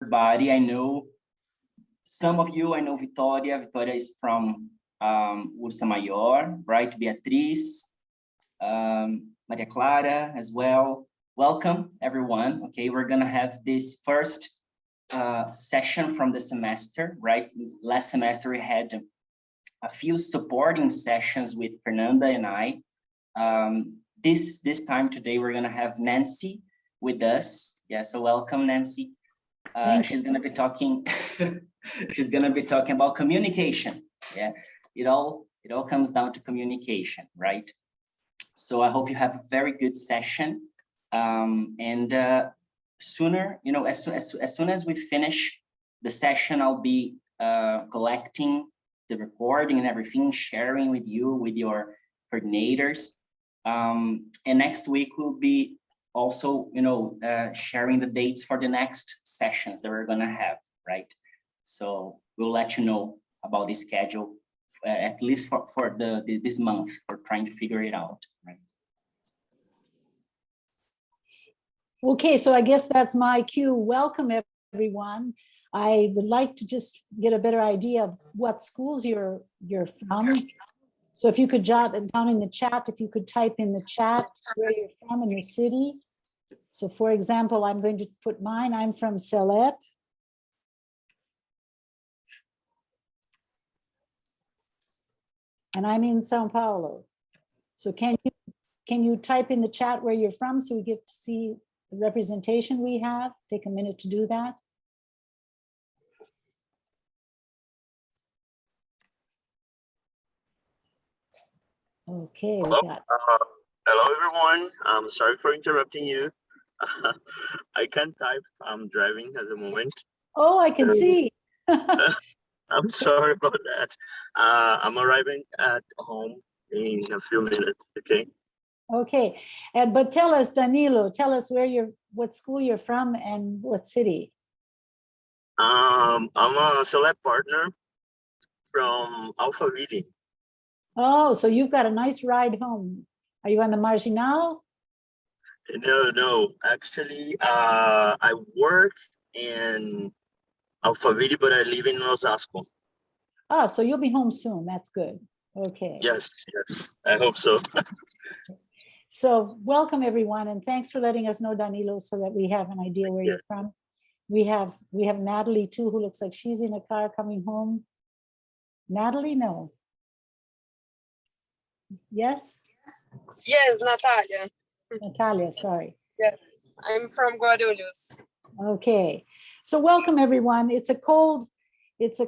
everybody. I know some of you, I know Victoria. Victoria is from Ursa Maior, right? Beatriz, Maria Clara as well. Welcome, everyone. Okay, we're gonna have this first session from the semester, right? Last semester we had a few supporting sessions with Fernanda and I. This time today we're gonna have Nancy with us. Yeah, so welcome, Nancy. She's gonna be talking. She's gonna be talking about communication. Yeah, it all comes down to communication, right? So I hope you have a very good session. Sooner, you know, as soon as we finish the session, I'll be collecting the recording and everything, sharing with you, with your coordinators. And next week we'll be also, you know, sharing the dates for the next sessions that we're gonna have, right? So we'll let you know about the schedule, at least for this month. We're trying to figure it out, right? Okay, so I guess that's my cue. Welcome, everyone. I would like to just get a better idea of what schools you're from. So if you could jot it down in the chat, if you could type in the chat where you're from and your city. So for example, I'm going to put mine. I'm from Cel.Lep. And I'm in Sao Paulo. So can you type in the chat where you're from so we get to see the representation we have? Take a minute to do that. Okay, we got. Hello, everyone. I'm sorry for interrupting you. I can't type. I'm driving at the moment. Oh, I can see. I'm sorry about that. I'm arriving at home in a few minutes. Okay. Okay, but tell us, Danilo, tell us what school you're from and what city. I'm a Cel.Lep partner from Alphaville. Oh, so you've got a nice ride home. Are you on the Marginal? No. Actually, I work in Alphaville, but I live in Osasco. Oh, so you'll be home soon. That's good. Okay. Yes. I hope so. So welcome, everyone, and thanks for letting us know, Danilo, so that we have an idea where you're from. We have Natalie too, who looks like she's in a car coming home. Natalie, no. Yes? Yes, Natalia. Natalia, sorry. Yes, I'm from Guarulhos. Okay, so welcome everyone. It's a cold, here's some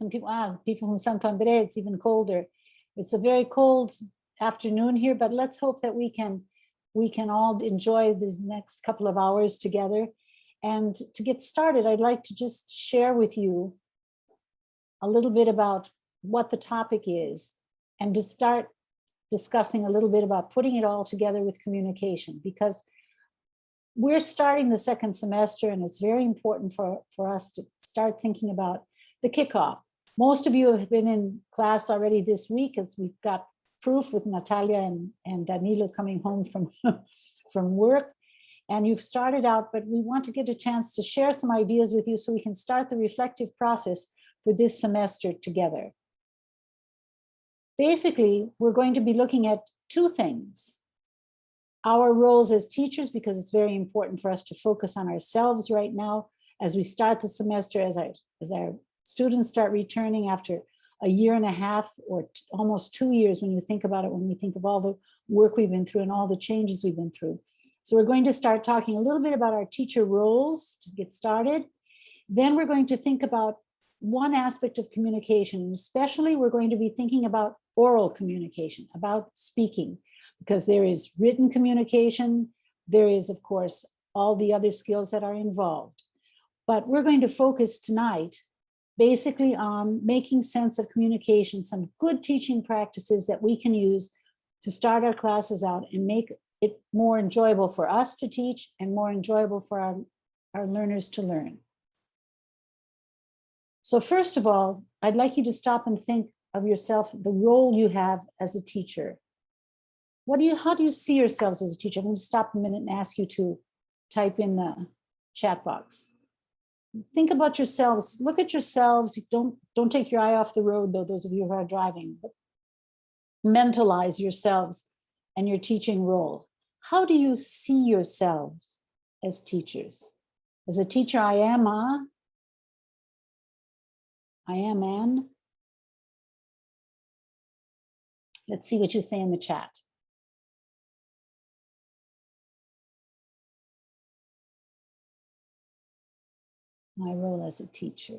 people, people from Santo André, it's even colder. It's a very cold afternoon here, but let's hope that we can all enjoy these next couple of hours together. And to get started, I'd like to just share with you a little bit about what the topic is and to start discussing a little bit about putting it all together with communication, because we're starting the second semester and it's very important for us to start thinking about the kickoff. Most of you have been in class already this week, as we've got proof with Natalia and Danilo coming home from, from work. And you've started out, but we want to get a chance to share some ideas with you so we can start the reflective process for this semester together. Basically, we're going to be looking at two things. Our roles as teachers, because it's very important for us to focus on ourselves right now as we start the semester, as our students start returning after a year and a half or almost 2 years when you think about it, when we think of all the work we've been through and all the changes we've been through. So we're going to start talking a little bit about our teacher roles to get started. Then we're going to think about one aspect of communication, especially we're going to be thinking about oral communication, about speaking, because there is written communication, there is, of course, all the other skills that are involved. But we're going to focus tonight basically on making sense of communication, some good teaching practices that we can use to start our classes out and make it more enjoyable for us to teach and more enjoyable for our learners to learn. So first of all, I'd like you to stop and think of yourself, the role you have as a teacher. How do you see yourselves as a teacher? I'm going to stop a minute and ask you to type in the chat box. Think about yourselves. Look at yourselves. Don't take your eye off the road, though, those of you who are driving. But mentalize yourselves and your teaching role. How do you see yourselves as teachers? As a teacher, I am an. Let's see what you say in the chat. My role as a teacher.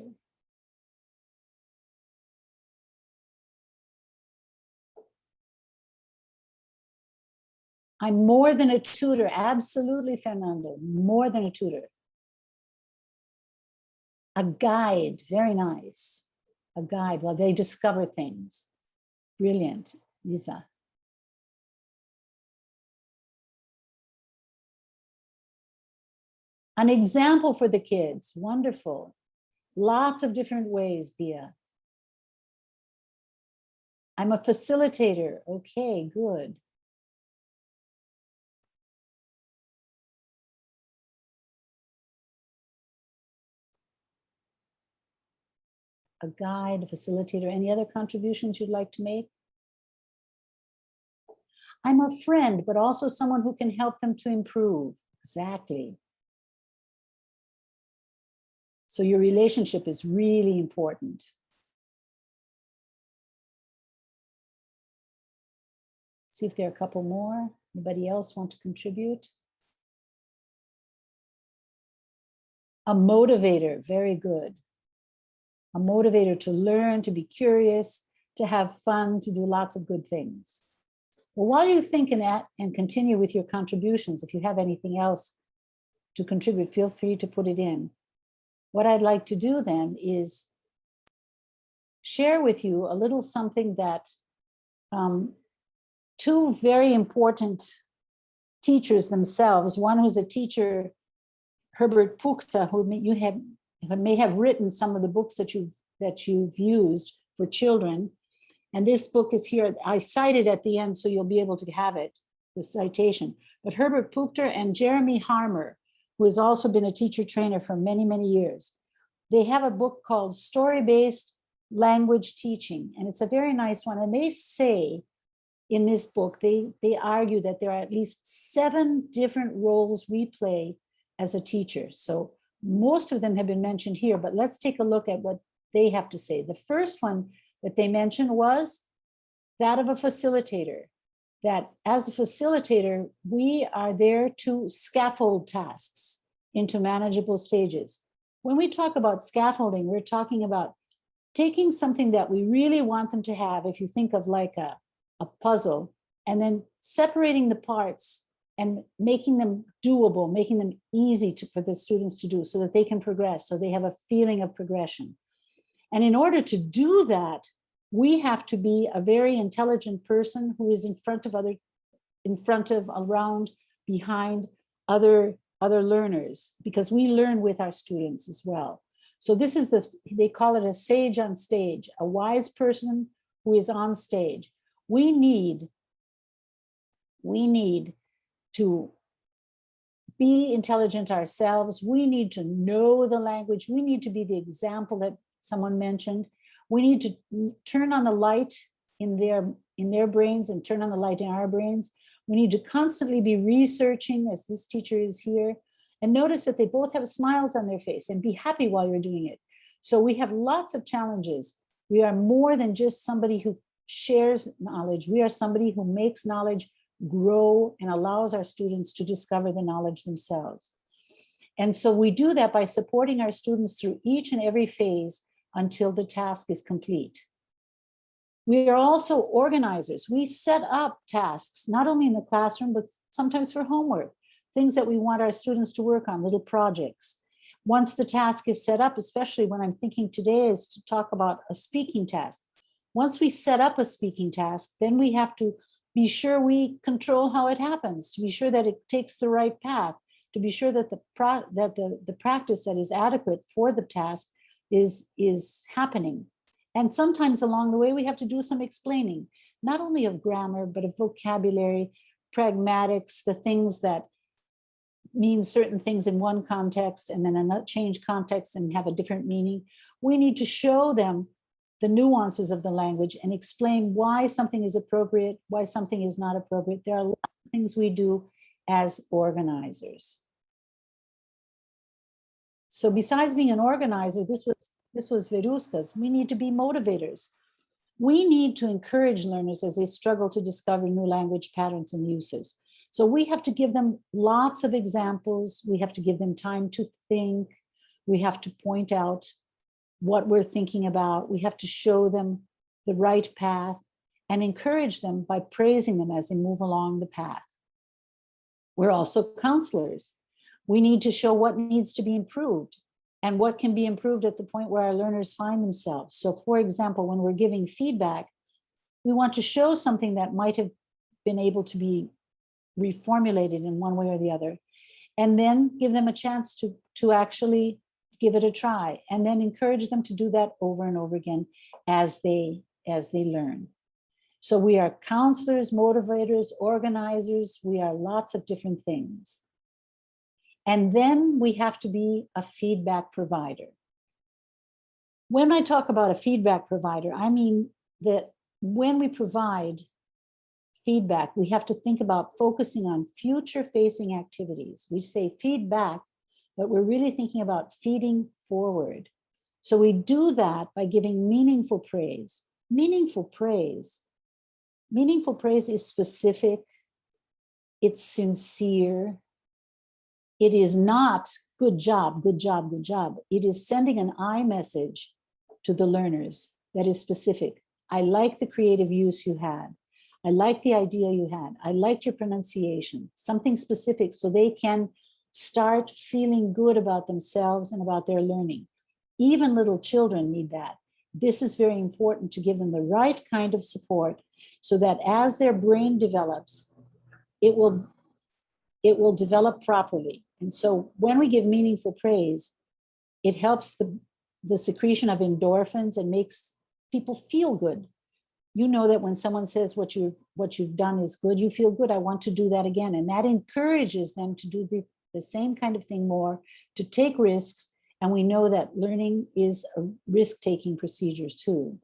I'm more than a tutor. Absolutely, Fernando. More than a tutor. A guide. Very nice. A guide while they discover things. Brilliant, Lisa. An example for the kids. Wonderful. Lots of different ways, Bia. I'm a facilitator. Okay, good. A guide, a facilitator. Any other contributions you'd like to make? I'm a friend, but also someone who can help them to improve. Exactly. So your relationship is really important. See if there are a couple more. Anybody else want to contribute? A motivator, very good. A motivator to learn, to be curious, to have fun, to do lots of good things. Well, while you think in that and continue with your contributions, if you have anything else to contribute, feel free to put it in. What I'd like to do then is share with you a little something that two very important teachers themselves, one who's a teacher, Herbert Puchta, who may have written some of the books that you've used for children. And this book is here. I cite it at the end, so you'll be able to have it, the citation. But Herbert Puchta and Jeremy Harmer, who has also been a teacher trainer for many, many years, they have a book called Story-Based Language Teaching. And it's a very nice one. And they say in this book, they argue that there are at least 7 different roles we play as a teacher. So most of them have been mentioned here, but let's take a look at what they have to say. The first one that they mentioned was that of a facilitator, that as a facilitator, we are there to scaffold tasks into manageable stages. When we talk about scaffolding, we're talking about taking something that we really want them to have, if you think of like a puzzle, and then separating the parts and making them doable, making them easy for the students to do so that they can progress, so they have a feeling of progression. And in order to do that, we have to be a very intelligent person who is in front of, around, behind other learners, because we learn with our students as well. So this is they call it a sage on stage, a wise person who is on stage. We need to be intelligent ourselves. We need to know the language. We need to be the example that someone mentioned. We need to turn on the light in their brains and turn on the light in our brains. We need to constantly be researching, as this teacher is here, and notice that they both have smiles on their face and be happy while you're doing it. So we have lots of challenges. We are more than just somebody who shares knowledge. We are somebody who makes knowledge grow and allows our students to discover the knowledge themselves. And so we do that by supporting our students through each and every phase until the task is complete. We are also organizers. We set up tasks, not only in the classroom, but sometimes for homework, things that we want our students to work on, little projects. Once the task is set up, especially when I'm thinking today is to talk about a speaking task. Once we set up a speaking task, then we have to be sure we control how it happens, to be sure that it takes the right path, to be sure that the practice that is adequate for the task is happening. And sometimes along the way, we have to do some explaining, not only of grammar, but of vocabulary, pragmatics, the things that means certain things in one context and then another change context and have a different meaning. We need to show them the nuances of the language and explain why something is appropriate, why something is not appropriate. There are a lot of things we do as organizers. So besides being an organizer, this was Veruska's, we need to be motivators. We need to encourage learners as they struggle to discover new language patterns and uses. So we have to give them lots of examples. We have to give them time to think. We have to point out what we're thinking about. We have to show them the right path and encourage them by praising them as they move along the path. We're also counselors. We need to show what needs to be improved and what can be improved at the point where our learners find themselves. So for example, when we're giving feedback, we want to show something that might have been able to be reformulated in one way or the other, and then give them a chance to actually give it a try, and then encourage them to do that over and over again as they learn. So we are counselors, motivators, organizers. We are lots of different things. And then we have to be a feedback provider. When I talk about a feedback provider, I mean that when we provide feedback, we have to think about focusing on future-facing activities. We say feedback, but we're really thinking about feeding forward. So we do that by giving meaningful praise. Meaningful praise is specific, it's sincere. It is not good job, good job, good job. It is sending an I message to the learners that is specific. I like the creative use you had. I like the idea you had. I liked your pronunciation, something specific so they can start feeling good about themselves and about their learning. Even little children need that. This is very important to give them the right kind of support so that as their brain develops, it will develop properly. And so when we give meaningful praise, it helps the secretion of endorphins and makes people feel good. You know that when someone says what you've done is good, you feel good. I want to do that again. And that encourages them to do the same kind of thing more, to take risks. And we know that learning is a risk-taking procedures too.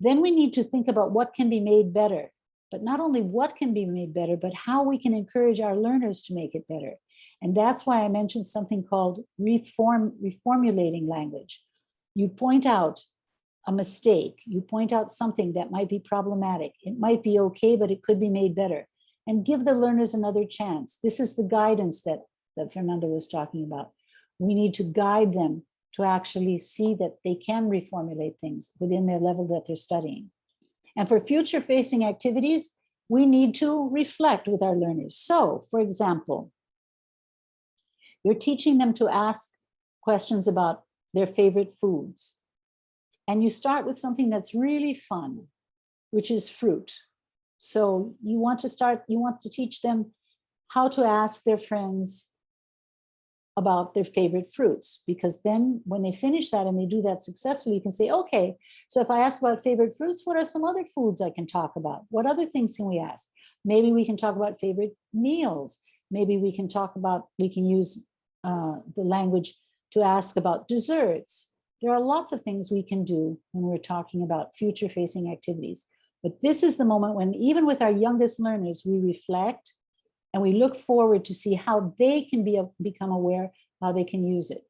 Then we need to think about what can be made better, but not only what can be made better, but how we can encourage our learners to make it better. And that's why I mentioned something called reformulating language. You point out a mistake, you point out something that might be problematic. It might be okay, but it could be made better. And give the learners another chance. This is the guidance that Fernando was talking about. We need to guide them to actually see that they can reformulate things within their level that they're studying. And for future-facing activities, we need to reflect with our learners. So, for example, you're teaching them to ask questions about their favorite foods. And you start with something that's really fun, which is fruit. So you want to teach them how to ask their friends about their favorite fruits, because then when they finish that and they do that successfully, you can say, okay, so if I ask about favorite fruits, what are some other foods I can talk about? What other things can we ask? Maybe we can talk about favorite meals. Maybe we can use the language to ask about desserts. There are lots of things we can do when we're talking about future-facing activities. But this is the moment when, even with our youngest learners, we reflect and we look forward to see how they can become aware, how they can use it.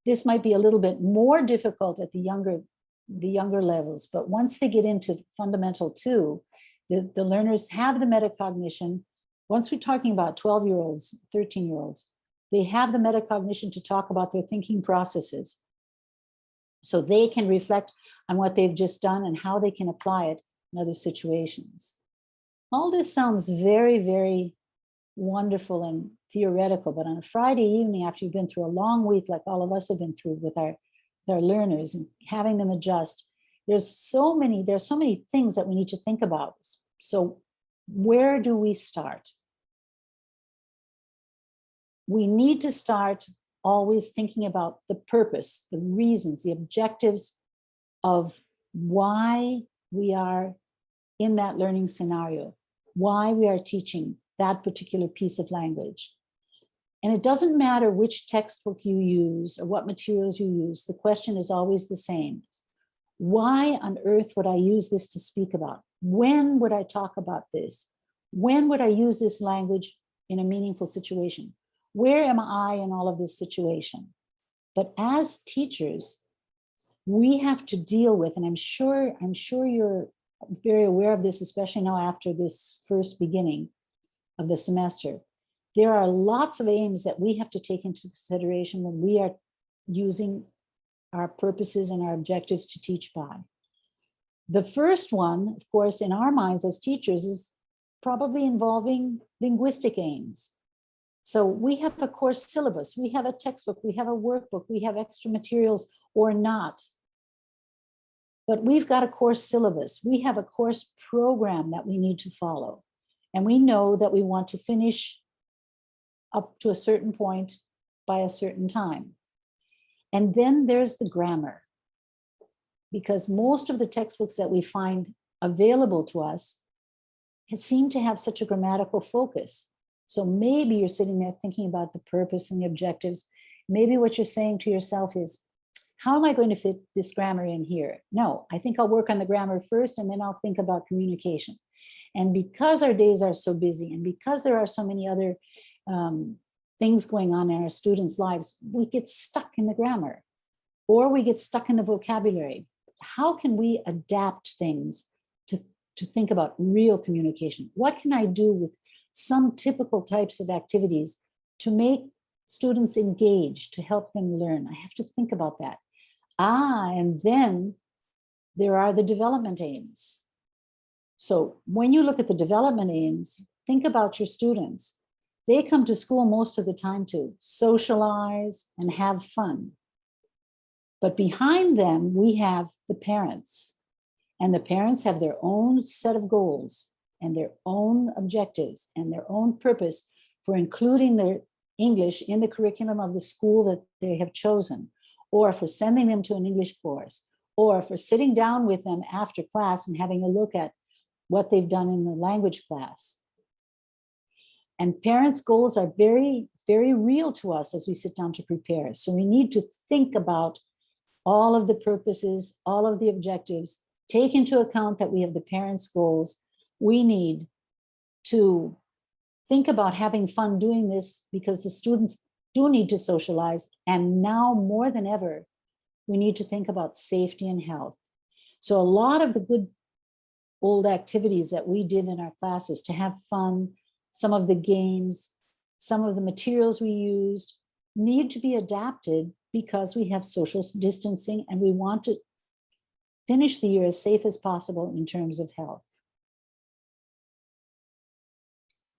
This might be a little bit more difficult at the younger levels, but once they get into fundamental 2, the learners have the metacognition. Once we're talking about 12-year-olds, 13-year-olds, they have the metacognition to talk about their thinking processes. So they can reflect on what they've just done and how they can apply it in other situations. All this sounds very, very wonderful and theoretical, but on a Friday evening, after you've been through a long week, like all of us have been through with our learners and having them adjust, there's so many things that we need to think about. So where do we start? We need to start always thinking about the purpose, the reasons, the objectives of why we are in that learning scenario, why we are teaching that particular piece of language. And it doesn't matter which textbook you use or what materials you use. The question is always the same. Why on earth would I use this to speak about? When would I talk about this? When would I use this language in a meaningful situation? Where am I in all of this situation? But as teachers, we have to deal with, and I'm sure you're very aware of this, especially now after this first beginning of the semester. There are lots of aims that we have to take into consideration when we are using our purposes and our objectives to teach by. The first one, of course, in our minds as teachers is probably involving linguistic aims. So we have a course syllabus, we have a textbook, we have a workbook, we have extra materials or not. But we've got a course syllabus, we have a course program that we need to follow. And we know that we want to finish up to a certain point by a certain time. And then there's the grammar, because most of the textbooks that we find available to us seem to have such a grammatical focus. So maybe you're sitting there thinking about the purpose and the objectives. Maybe what you're saying to yourself is, how am I going to fit this grammar in here? No, I think I'll work on the grammar first, and then I'll think about communication. And because our days are so busy, and because there are so many other things going on in our students' lives, we get stuck in the grammar, or we get stuck in the vocabulary. How can we adapt things to think about real communication? What can I do with some typical types of activities to make students engaged, to help them learn? I have to think about that. And then there are the development aims. So when you look at the development aims, think about your students. They come to school most of the time to socialize and have fun. But behind them, we have the parents. And the parents have their own set of goals and their own objectives and their own purpose for including their English in the curriculum of the school that they have chosen, or for sending them to an English course, or for sitting down with them after class and having a look at what they've done in the language class. And parents' goals are very, very real to us as we sit down to prepare. So we need to think about all of the purposes, all of the objectives, take into account that we have the parents' goals. We need to think about having fun doing this because the students do need to socialize. And now more than ever, we need to think about safety and health. So a lot of the good old activities that we did in our classes to have fun, some of the games, some of the materials we used need to be adapted because we have social distancing and we want to finish the year as safe as possible in terms of health.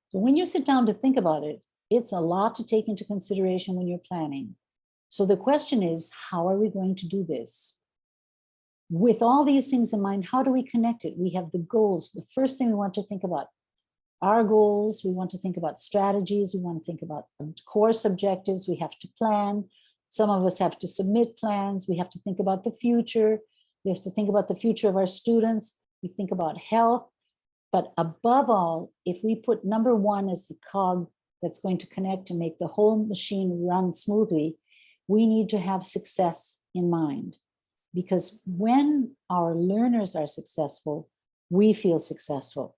So when you sit down to think about it, it's a lot to take into consideration when you're planning. So the question is, how are we going to do this? With all these things in mind, how do we connect it? We have the goals. The first thing we want to think about our goals. We want to think about strategies. We want to think about course objectives. We have to plan. Some of us have to submit plans. We have to think about the future. We have to think about the future of our students. We think about health. But above all, if we put number one as the cog that's going to connect to make the whole machine run smoothly, we need to have success in mind. Because when our learners are successful, we feel successful.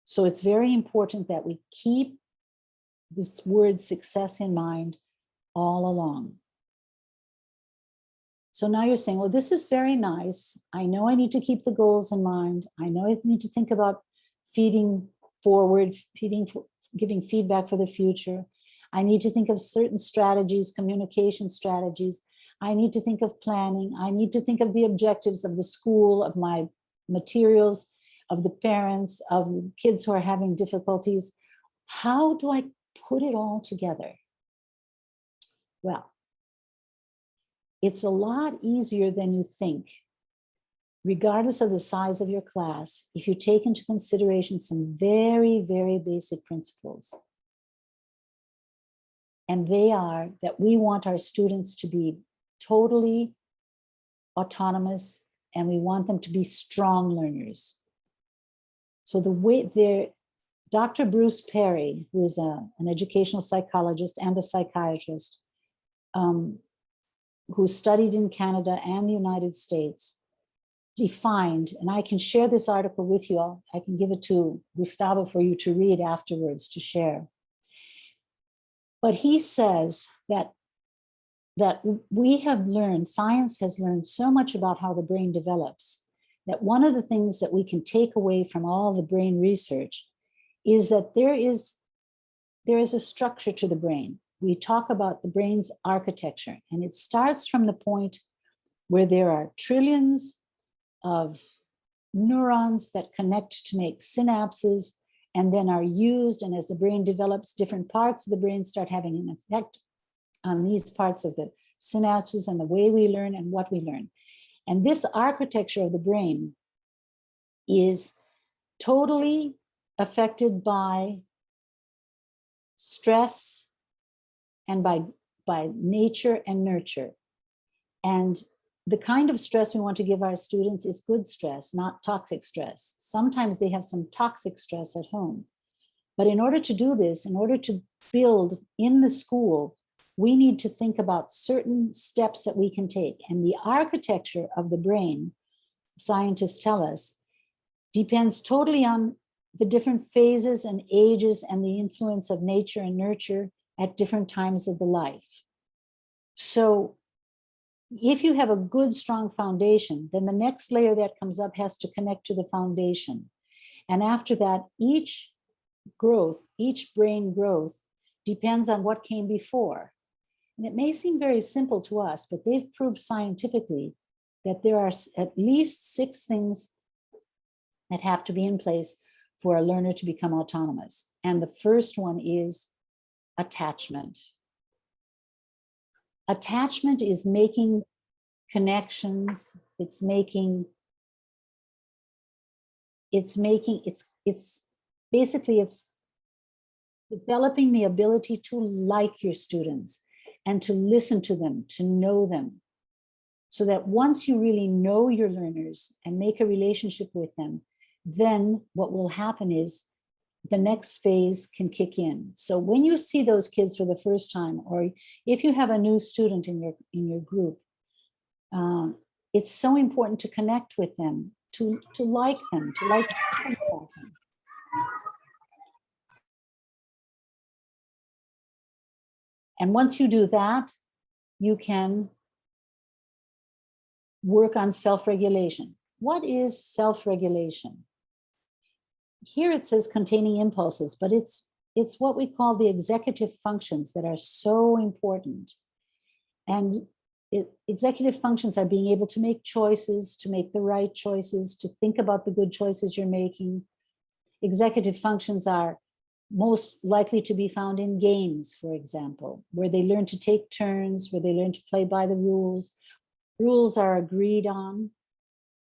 So it's very important that we keep this word success in mind all along. So now you're saying, well, this is very nice. I know I need to keep the goals in mind. I know I need to think about feeding forward, giving feedback for the future. I need to think of certain strategies, communication strategies. I need to think of planning. I need to think of the objectives of the school, of my materials, of the parents, of the kids who are having difficulties. How do I put it all together? Well, it's a lot easier than you think, regardless of the size of your class, if you take into consideration some very, very basic principles. And they are that we want our students to be totally autonomous and we want them to be strong learners. So the way Dr. Bruce Perry, who is an educational psychologist and a psychiatrist, who studied in Canada and the United States, defined, and I can share this article with you. I can give it to Gustavo for you to read afterwards, to share. But he says that we have learned, science has learned so much about how the brain develops, that one of the things that we can take away from all the brain research is that there is a structure to the brain. We talk about the brain's architecture, and it starts from the point where there are trillions of neurons that connect to make synapses and then are used. And as the brain develops, different parts of the brain start having an effect on these parts of the synapses and the way we learn and what we learn. And this architecture of the brain is totally affected by stress and by nature and nurture. And the kind of stress we want to give our students is good stress, not toxic stress. Sometimes they have some toxic stress at home. But in order to do this, in order to build in the school, we need to think about certain steps that we can take. And the architecture of the brain, scientists tell us, depends totally on the different phases and ages and the influence of nature and nurture at different times of the life. So if you have a good, strong foundation, then the next layer that comes up has to connect to the foundation. And after that, each brain growth depends on what came before. And it may seem very simple to us, but they've proved scientifically that there are at least 6 things that have to be in place for a learner to become autonomous. And the first one is attachment. Attachment is making connections. It's developing the ability to like your students and to listen to them, to know them, so that once you really know your learners and make a relationship with them, then what will happen is the next phase can kick in. So when you see those kids for the first time, or if you have a new student in your group, it's so important to connect with them, to like them, to like something about them. And once you do that, you can work on self-regulation. What is self-regulation? Here it says containing impulses, but it's what we call the executive functions that are so important. And executive functions are being able to make choices, to make the right choices, to think about the good choices you're making. Executive functions are most likely to be found in games, for example, where they learn to take turns, where they learn to play by the rules. Rules are agreed on.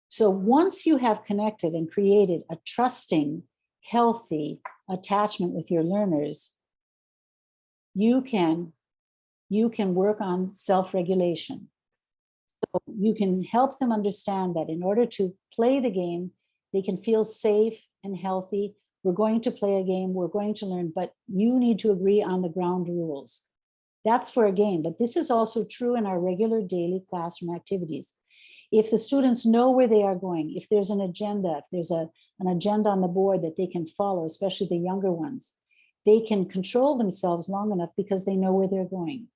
So once you have connected and created a trusting, healthy attachment with your learners, you can work on self-regulation. So you can help them understand that in order to play the game, they can feel safe and healthy. We're going to play a game, we're going to learn, but you need to agree on the ground rules. That's for a game, but this is also true in our regular daily classroom activities. If the students know where they are going, if there's an agenda, if there's an agenda on the board that they can follow, especially the younger ones, they can control themselves long enough because they know where they're going.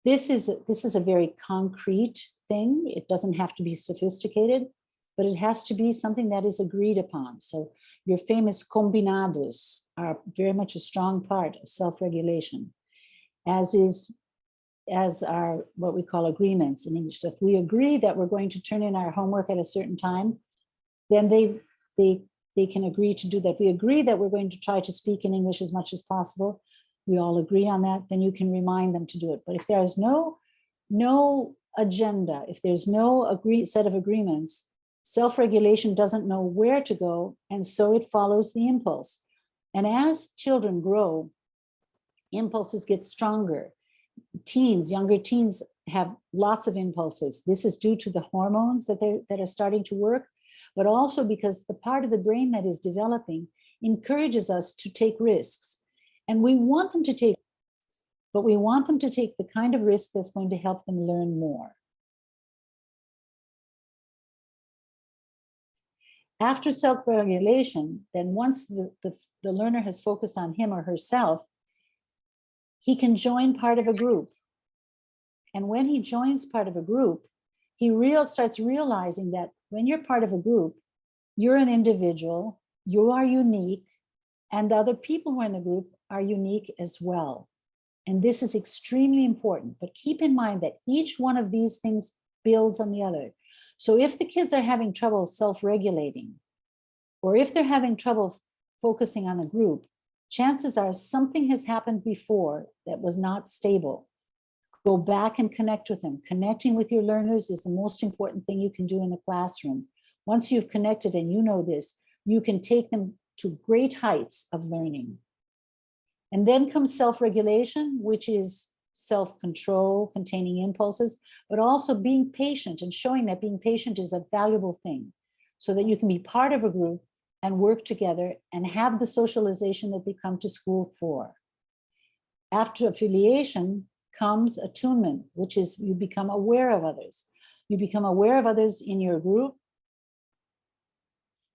This is a very concrete thing. It doesn't have to be sophisticated, but it has to be something that is agreed upon. So your famous combinados are very much a strong part of self-regulation, as are what we call agreements in English. So if we agree that we're going to turn in our homework at a certain time, then they can agree to do that. If we agree that we're going to try to speak in English as much as possible, we all agree on that, then you can remind them to do it. But if there's no agenda, if there's no set of agreements, self-regulation doesn't know where to go, and so it follows the impulse. And as children grow, impulses get stronger. Younger teens have lots of impulses. This is due to the hormones that are starting to work, but also because the part of the brain that is developing encourages us to take risks. And we want them to take, but we want them to take the kind of risk that's going to help them learn more. After self-regulation, then once the learner has focused on him or herself, he can join part of a group. And when he joins part of a group, he starts realizing that when you're part of a group, you're an individual, you are unique, and the other people who are in the group are unique as well. And this is extremely important, but keep in mind that each one of these things builds on the other. So if the kids are having trouble self-regulating, or if they're having trouble focusing on a group, chances are something has happened before that was not stable. Go back and connect with them. Connecting with your learners is the most important thing you can do in the classroom. Once you've connected and you know this, you can take them to great heights of learning. And then comes self-regulation, which is self-control, containing impulses, but also being patient and showing that being patient is a valuable thing so that you can be part of a group and work together and have the socialization that they come to school for. After affiliation comes attunement, which is you become aware of others. You become aware of others in your group.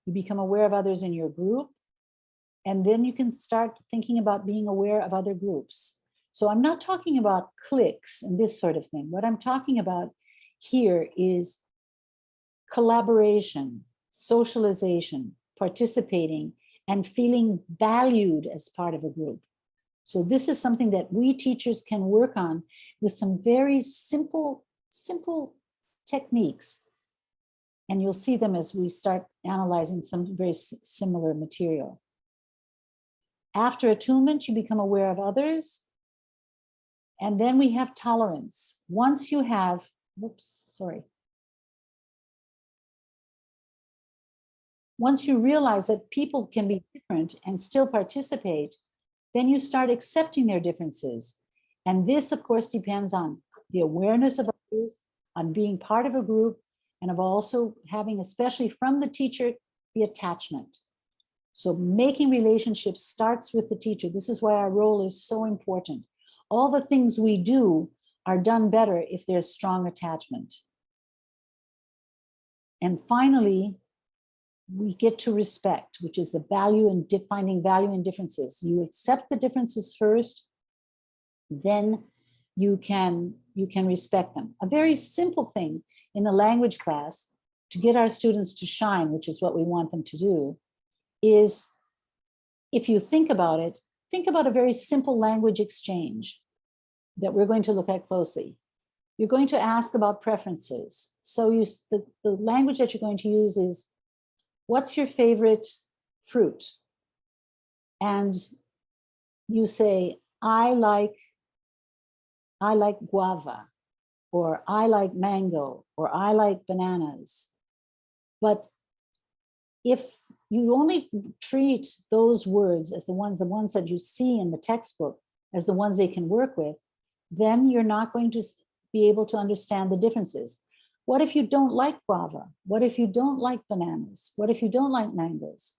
You become aware of others in your group. And then you can start thinking about being aware of other groups. So I'm not talking about cliques and this sort of thing. What I'm talking about here is collaboration, socialization, participating, and feeling valued as part of a group. So this is something that we teachers can work on with some very simple techniques. And you'll see them as we start analyzing some very similar material. After attunement, you become aware of others. And then we have tolerance. Once you have, once you realize that people can be different and still participate, then you start accepting their differences. And this, of course, depends on the awareness of others, on being part of a group, and of also having, especially from the teacher, the attachment. So making relationships starts with the teacher. This is why our role is so important. All the things we do are done better if there's strong attachment. And finally, we get to respect, which is the value in finding value in differences. You accept the differences first, then you can respect them. A very simple thing in the language class to get our students to shine, which is what we want them to do, is, if you think about it, think about a very simple language exchange that we're going to look at closely. You're going to ask about preferences. So the language that you're going to use is, what's your favorite fruit? And you say, I like guava, or I like mango, or I like bananas. But if you only treat those words as the ones that you see in the textbook as the ones they can work with, then you're not going to be able to understand the differences. What if you don't like guava? What if you don't like bananas? What if you don't like mangoes?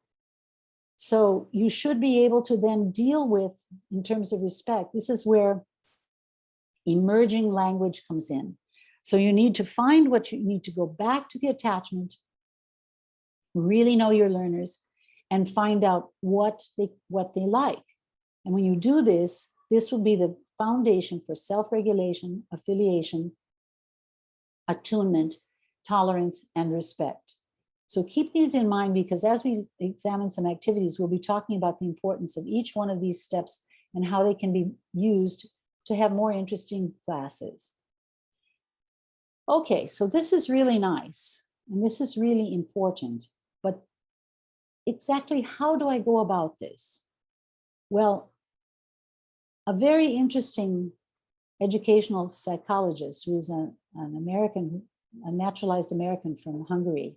So you should be able to then deal with, in terms of respect, this is where emerging language comes in. So you need to find what you need to go back to the attachment, really know your learners, and find out what they like. And when you do this, this will be the foundation for self-regulation, affiliation, attunement, tolerance, and respect. So keep these in mind, because as we examine some activities, we'll be talking about the importance of each one of these steps and how they can be used to have more interesting classes. Okay, so this is really nice, and this is really important, but exactly how do I go about this? Well, a very interesting educational psychologist who is an American, a naturalized American from Hungary,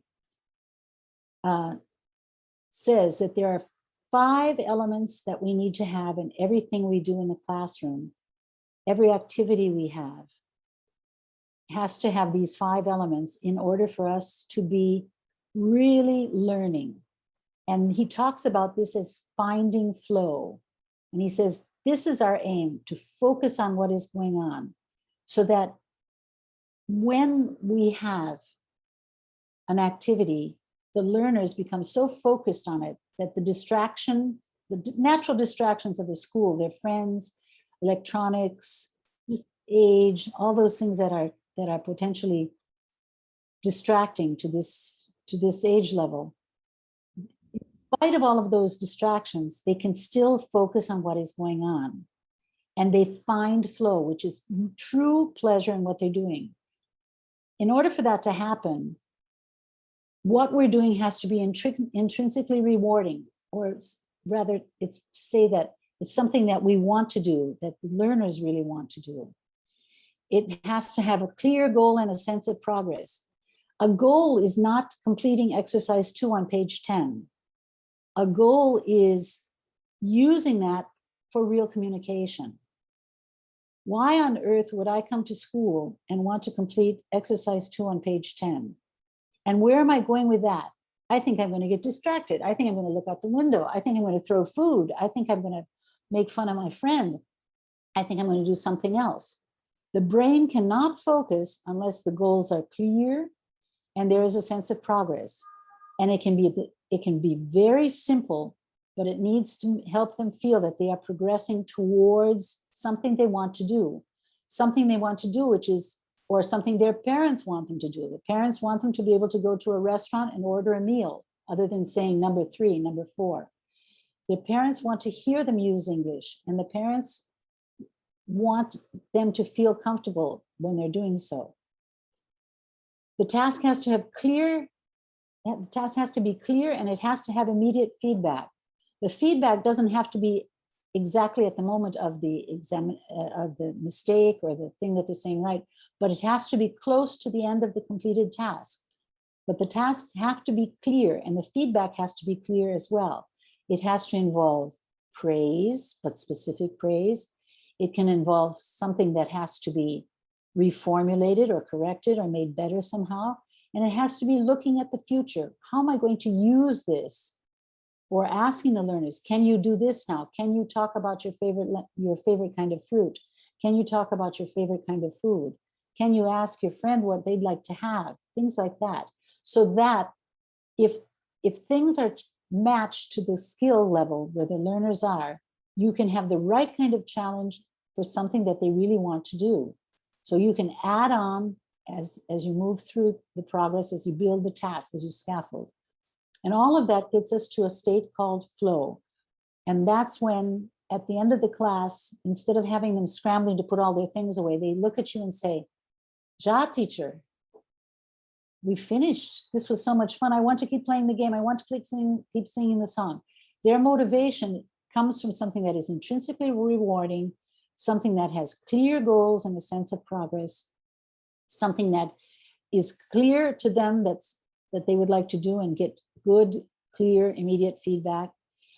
says that there are 5 elements that we need to have in everything we do in the classroom. Every activity we have has to have these 5 elements in order for us to be really learning. And he talks about this as finding flow. And he says, this is our aim, to focus on what is going on, so that when we have an activity, the learners become so focused on it that the distractions, the natural distractions of the school, their friends, electronics, age, all those things that are potentially distracting to this age level. In spite of all of those distractions, they can still focus on what is going on. And they find flow, which is true pleasure in what they're doing. In order for that to happen, what we're doing has to be intrinsically rewarding, or rather, it's to say that it's something that we want to do, that the learners really want to do. It has to have a clear goal and a sense of progress. A goal is not completing exercise 2 on page 10. A goal is using that for real communication. Why on earth would I come to school and want to complete exercise 2 on page 10? And where am I going with that? I think I'm going to get distracted. I think I'm going to look out the window. I think I'm going to throw food. I think I'm going to make fun of my friend. I think I'm going to do something else. The brain cannot focus unless the goals are clear and there is a sense of progress. And it can be very simple, but it needs to help them feel that they are progressing towards something they want to do, which is, or something their parents want them to do. The parents want them to be able to go to a restaurant and order a meal, other than saying number 3, number 4. The parents want to hear them use English, and the parents want them to feel comfortable when they're doing so. The task has to be clear, and it has to have immediate feedback. The feedback doesn't have to be exactly at the moment of the exam, of the mistake or the thing that they're saying right, but it has to be close to the end of the completed task. But the tasks have to be clear, and the feedback has to be clear as well. It has to involve praise, but specific praise. It can involve something that has to be reformulated or corrected or made better somehow. And it has to be looking at the future. How am I going to use this? Or asking the learners, can you do this now? Can you talk about your favorite kind of fruit? Can you talk about your favorite kind of food? Can you ask your friend what they'd like to have? Things like that. So that if things are matched to the skill level where the learners are, you can have the right kind of challenge for something that they really want to do. So you can add on as you move through the progress, as you build the task, as you scaffold. And all of that gets us to a state called flow. And that's when, at the end of the class, instead of having them scrambling to put all their things away, they look at you and say, "Ja, teacher, we finished. This was so much fun. I want to keep playing the game. I want to keep singing the song." Their motivation comes from something that is intrinsically rewarding, something that has clear goals and a sense of progress, something that is clear to them that they would like to do and get good, clear, immediate feedback,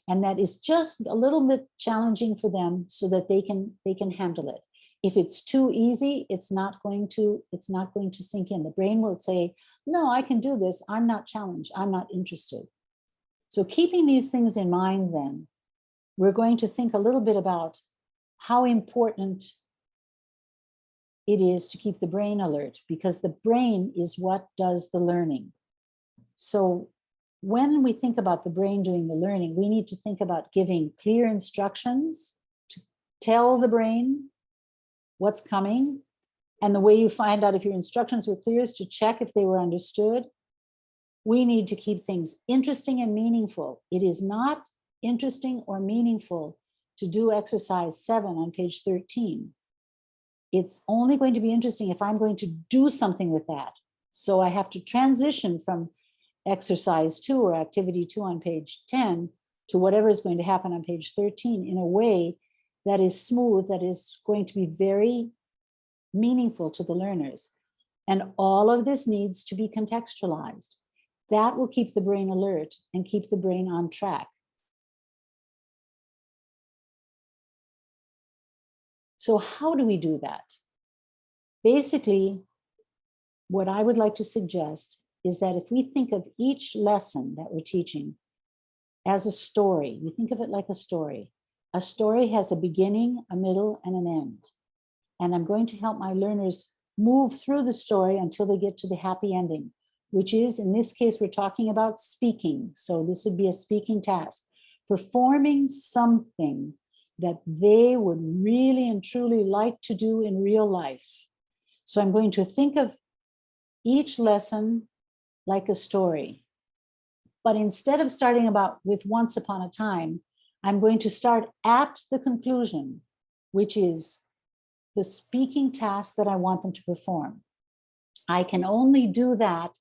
and that is just a little bit challenging for them so that they can handle it. If it's too easy, it's not going to sink in. The brain will say, "No, I can do this. I'm not challenged. I'm not interested." So keeping these things in mind, then, we're going to think a little bit about how important it is to keep the brain alert, because the brain is what does the learning. So when we think about the brain doing the learning, we need to think about giving clear instructions to tell the brain what's coming. And the way you find out if your instructions were clear is to check if they were understood. We need to keep things interesting and meaningful. It is not interesting or meaningful to do exercise 7 on page 13. It's only going to be interesting if I'm going to do something with that. So I have to transition from exercise 2 or activity 2 on page 10 to whatever is going to happen on page 13 in a way that is smooth, that is going to be very meaningful to the learners. And all of this needs to be contextualized. That will keep the brain alert and keep the brain on track. So how do we do that? Basically, what I would like to suggest is that if we think of each lesson that we're teaching as a story. You think of it like a story. A story has a beginning, a middle, and an end. And I'm going to help my learners move through the story until they get to the happy ending, which is, in this case, we're talking about speaking. So this would be a speaking task, performing something that they would really and truly like to do in real life. So I'm going to think of each lesson like a story. But instead of starting about with once upon a time, I'm going to start at the conclusion, which is the speaking task that I want them to perform. I can only do that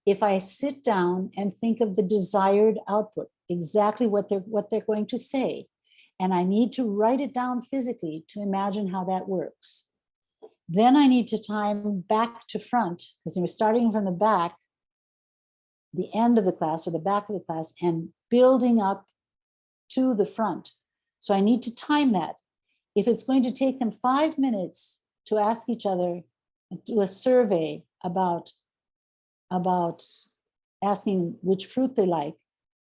if I sit down and think of the desired output, exactly what they're going to say. And I need to write it down physically to imagine how that works. Then I need to time back to front, because we're starting from the back, the end of the class or the back of the class, and building up to the front. So I need to time that. If it's going to take them 5 minutes to ask each other, do a survey about asking which fruit they like,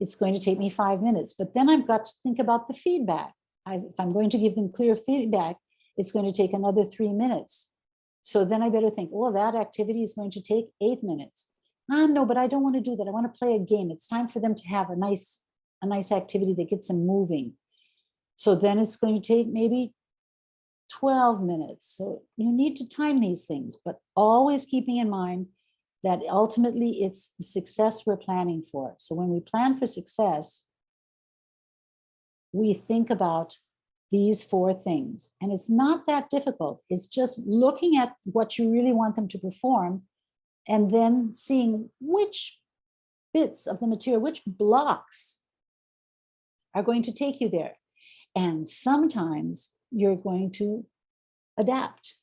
it's going to take me 5 minutes. But then I've got to think about the feedback. If I'm going to give them clear feedback, it's going to take another 3 minutes. So then I better think, oh, that activity is going to take 8 minutes. No, but I don't want to do that. I want to play a game. It's time for them to have a nice activity that gets them moving. So then it's going to take maybe 12 minutes. So you need to time these things, but always keeping in mind that ultimately it's the success we're planning for. So when we plan for success, we think about these 4 things. And it's not that difficult. It's just looking at what you really want them to perform and then seeing which bits of the material, which blocks are going to take you there. And sometimes you're going to adapt.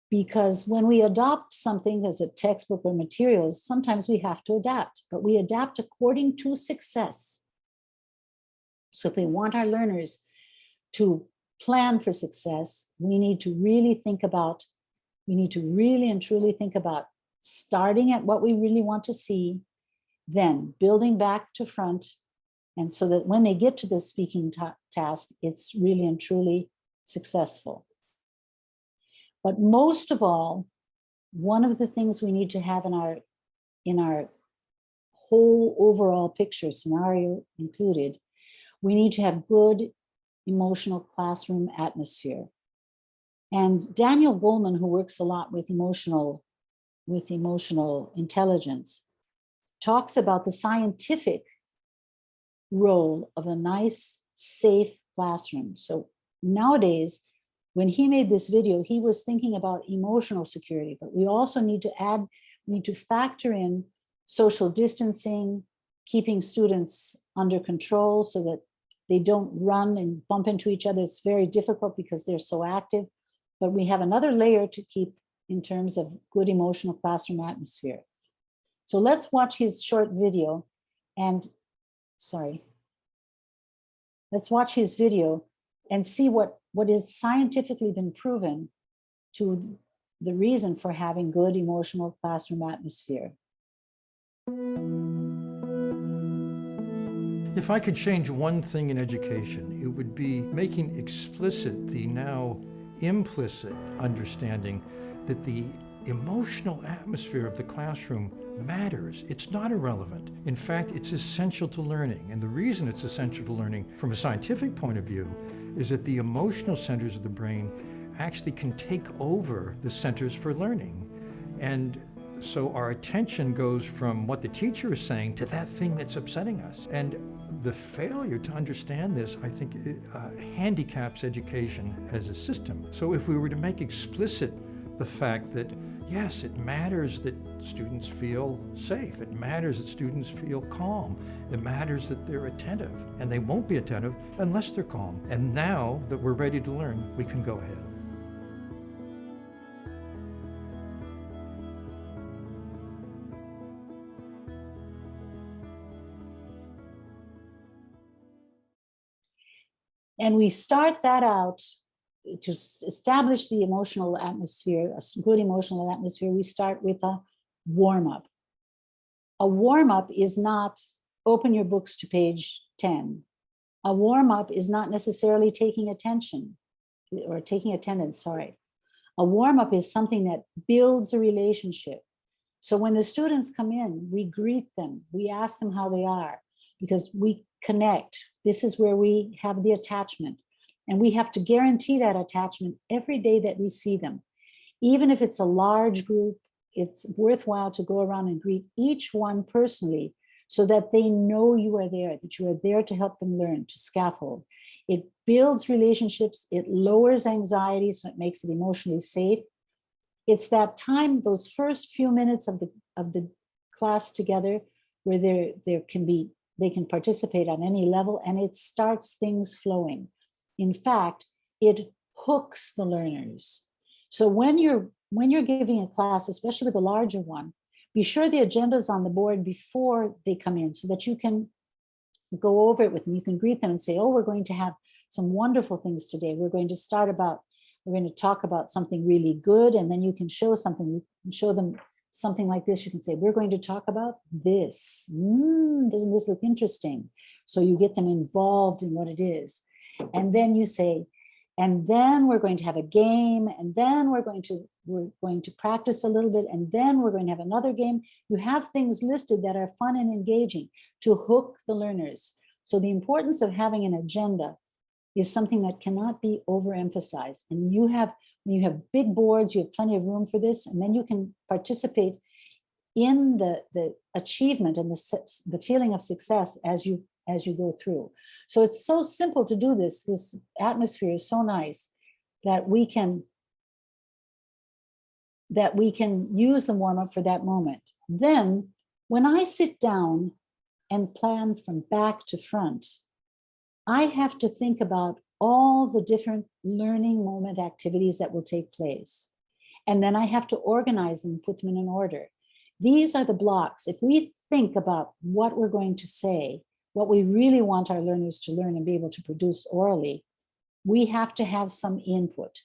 Because when we adopt something as a textbook or materials, sometimes we have to adapt, but we adapt according to success. So if we want our learners to plan for success, we need to really and truly think about starting at what we really want to see, then building back to front, and so that when they get to the speaking task, it's really and truly successful. But most of all, one of the things we need to have in our whole overall picture, scenario included, we need to have good emotional classroom atmosphere. And Daniel Goleman, who works a lot with emotional intelligence, talks about the scientific role of a nice, safe classroom. So nowadays, when he made this video, he was thinking about emotional security, but we also need to factor in social distancing, keeping students under control so that they don't run and bump into each other. It's very difficult because they're so active, but we have another layer to keep in terms of good emotional classroom atmosphere. So let's watch his short video let's watch his video and see what is scientifically been proven to the reason for having good emotional classroom atmosphere. If I could change one thing in education, it would be making explicit the now implicit understanding that the emotional atmosphere of the classroom matters. It's not irrelevant. In fact, it's essential to learning. And the reason it's essential to learning from a scientific point of view is that the emotional centers of the brain actually can take over the centers for learning. And so our attention goes from what the teacher is saying to that thing that's upsetting us. And the failure to understand this, I think, handicaps education as a system. So if we were to make explicit the fact that, yes, it matters that students feel safe. It matters that students feel calm. It matters that they're attentive. And they won't be attentive unless they're calm. And now that we're ready to learn, we can go ahead. And we start that out to establish the emotional atmosphere, a good emotional atmosphere. We start with a warm-up. A warm-up is not open your books to page 10. A warm-up is not necessarily taking attention or taking attendance, sorry. A warm-up is something that builds a relationship. So when the students come in, we greet them, we ask them how they are, because we connect. This is where we have the attachment. And we have to guarantee that attachment every day that we see them. Even if it's a large group, it's worthwhile to go around and greet each one personally so that they know you are there, that you are there to help them learn, to scaffold. It builds relationships, it lowers anxiety, so it makes it emotionally safe. It's that time, those first few minutes of the class together, where they can participate on any level, and it starts things flowing. In fact, it hooks the learners. So when you're giving a class, especially with a larger one, be sure the agenda is on the board before they come in so that you can go over it with them. You can greet them and say, oh, we're going to have some wonderful things today. We're going to talk about something really good, and then you can show something. You can show them something like this. You can say, we're going to talk about this. Doesn't this look interesting? So you get them involved in what it is. And then you say, and then we're going to have a game, and then we're going to practice a little bit, and then we're going to have another game. You have things listed that are fun and engaging to hook the learners. So the importance of having an agenda is something that cannot be overemphasized. And when you have big boards, you have plenty of room for this, and then you can participate in the achievement and the feeling of success as you go through. So it's so simple to do this. This atmosphere is so nice that we can use the warm-up for that moment. Then when I sit down and plan from back to front, I have to think about all the different learning moment activities that will take place. And then I have to organize them, put them in an order. These are the blocks. If we think about what we're going to say, what we really want our learners to learn and be able to produce orally, we have to have some input.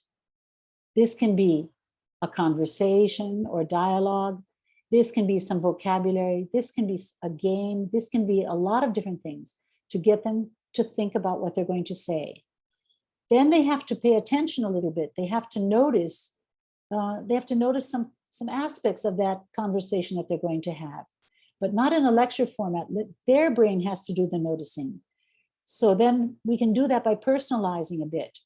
This can be a conversation or dialogue. This can be some vocabulary. This can be a game. This can be a lot of different things to get them to think about what they're going to say. Then they have to pay attention a little bit. They have to notice some aspects of that conversation that they're going to have, but not in a lecture format. Their brain has to do the noticing. So then we can do that by personalizing a bit.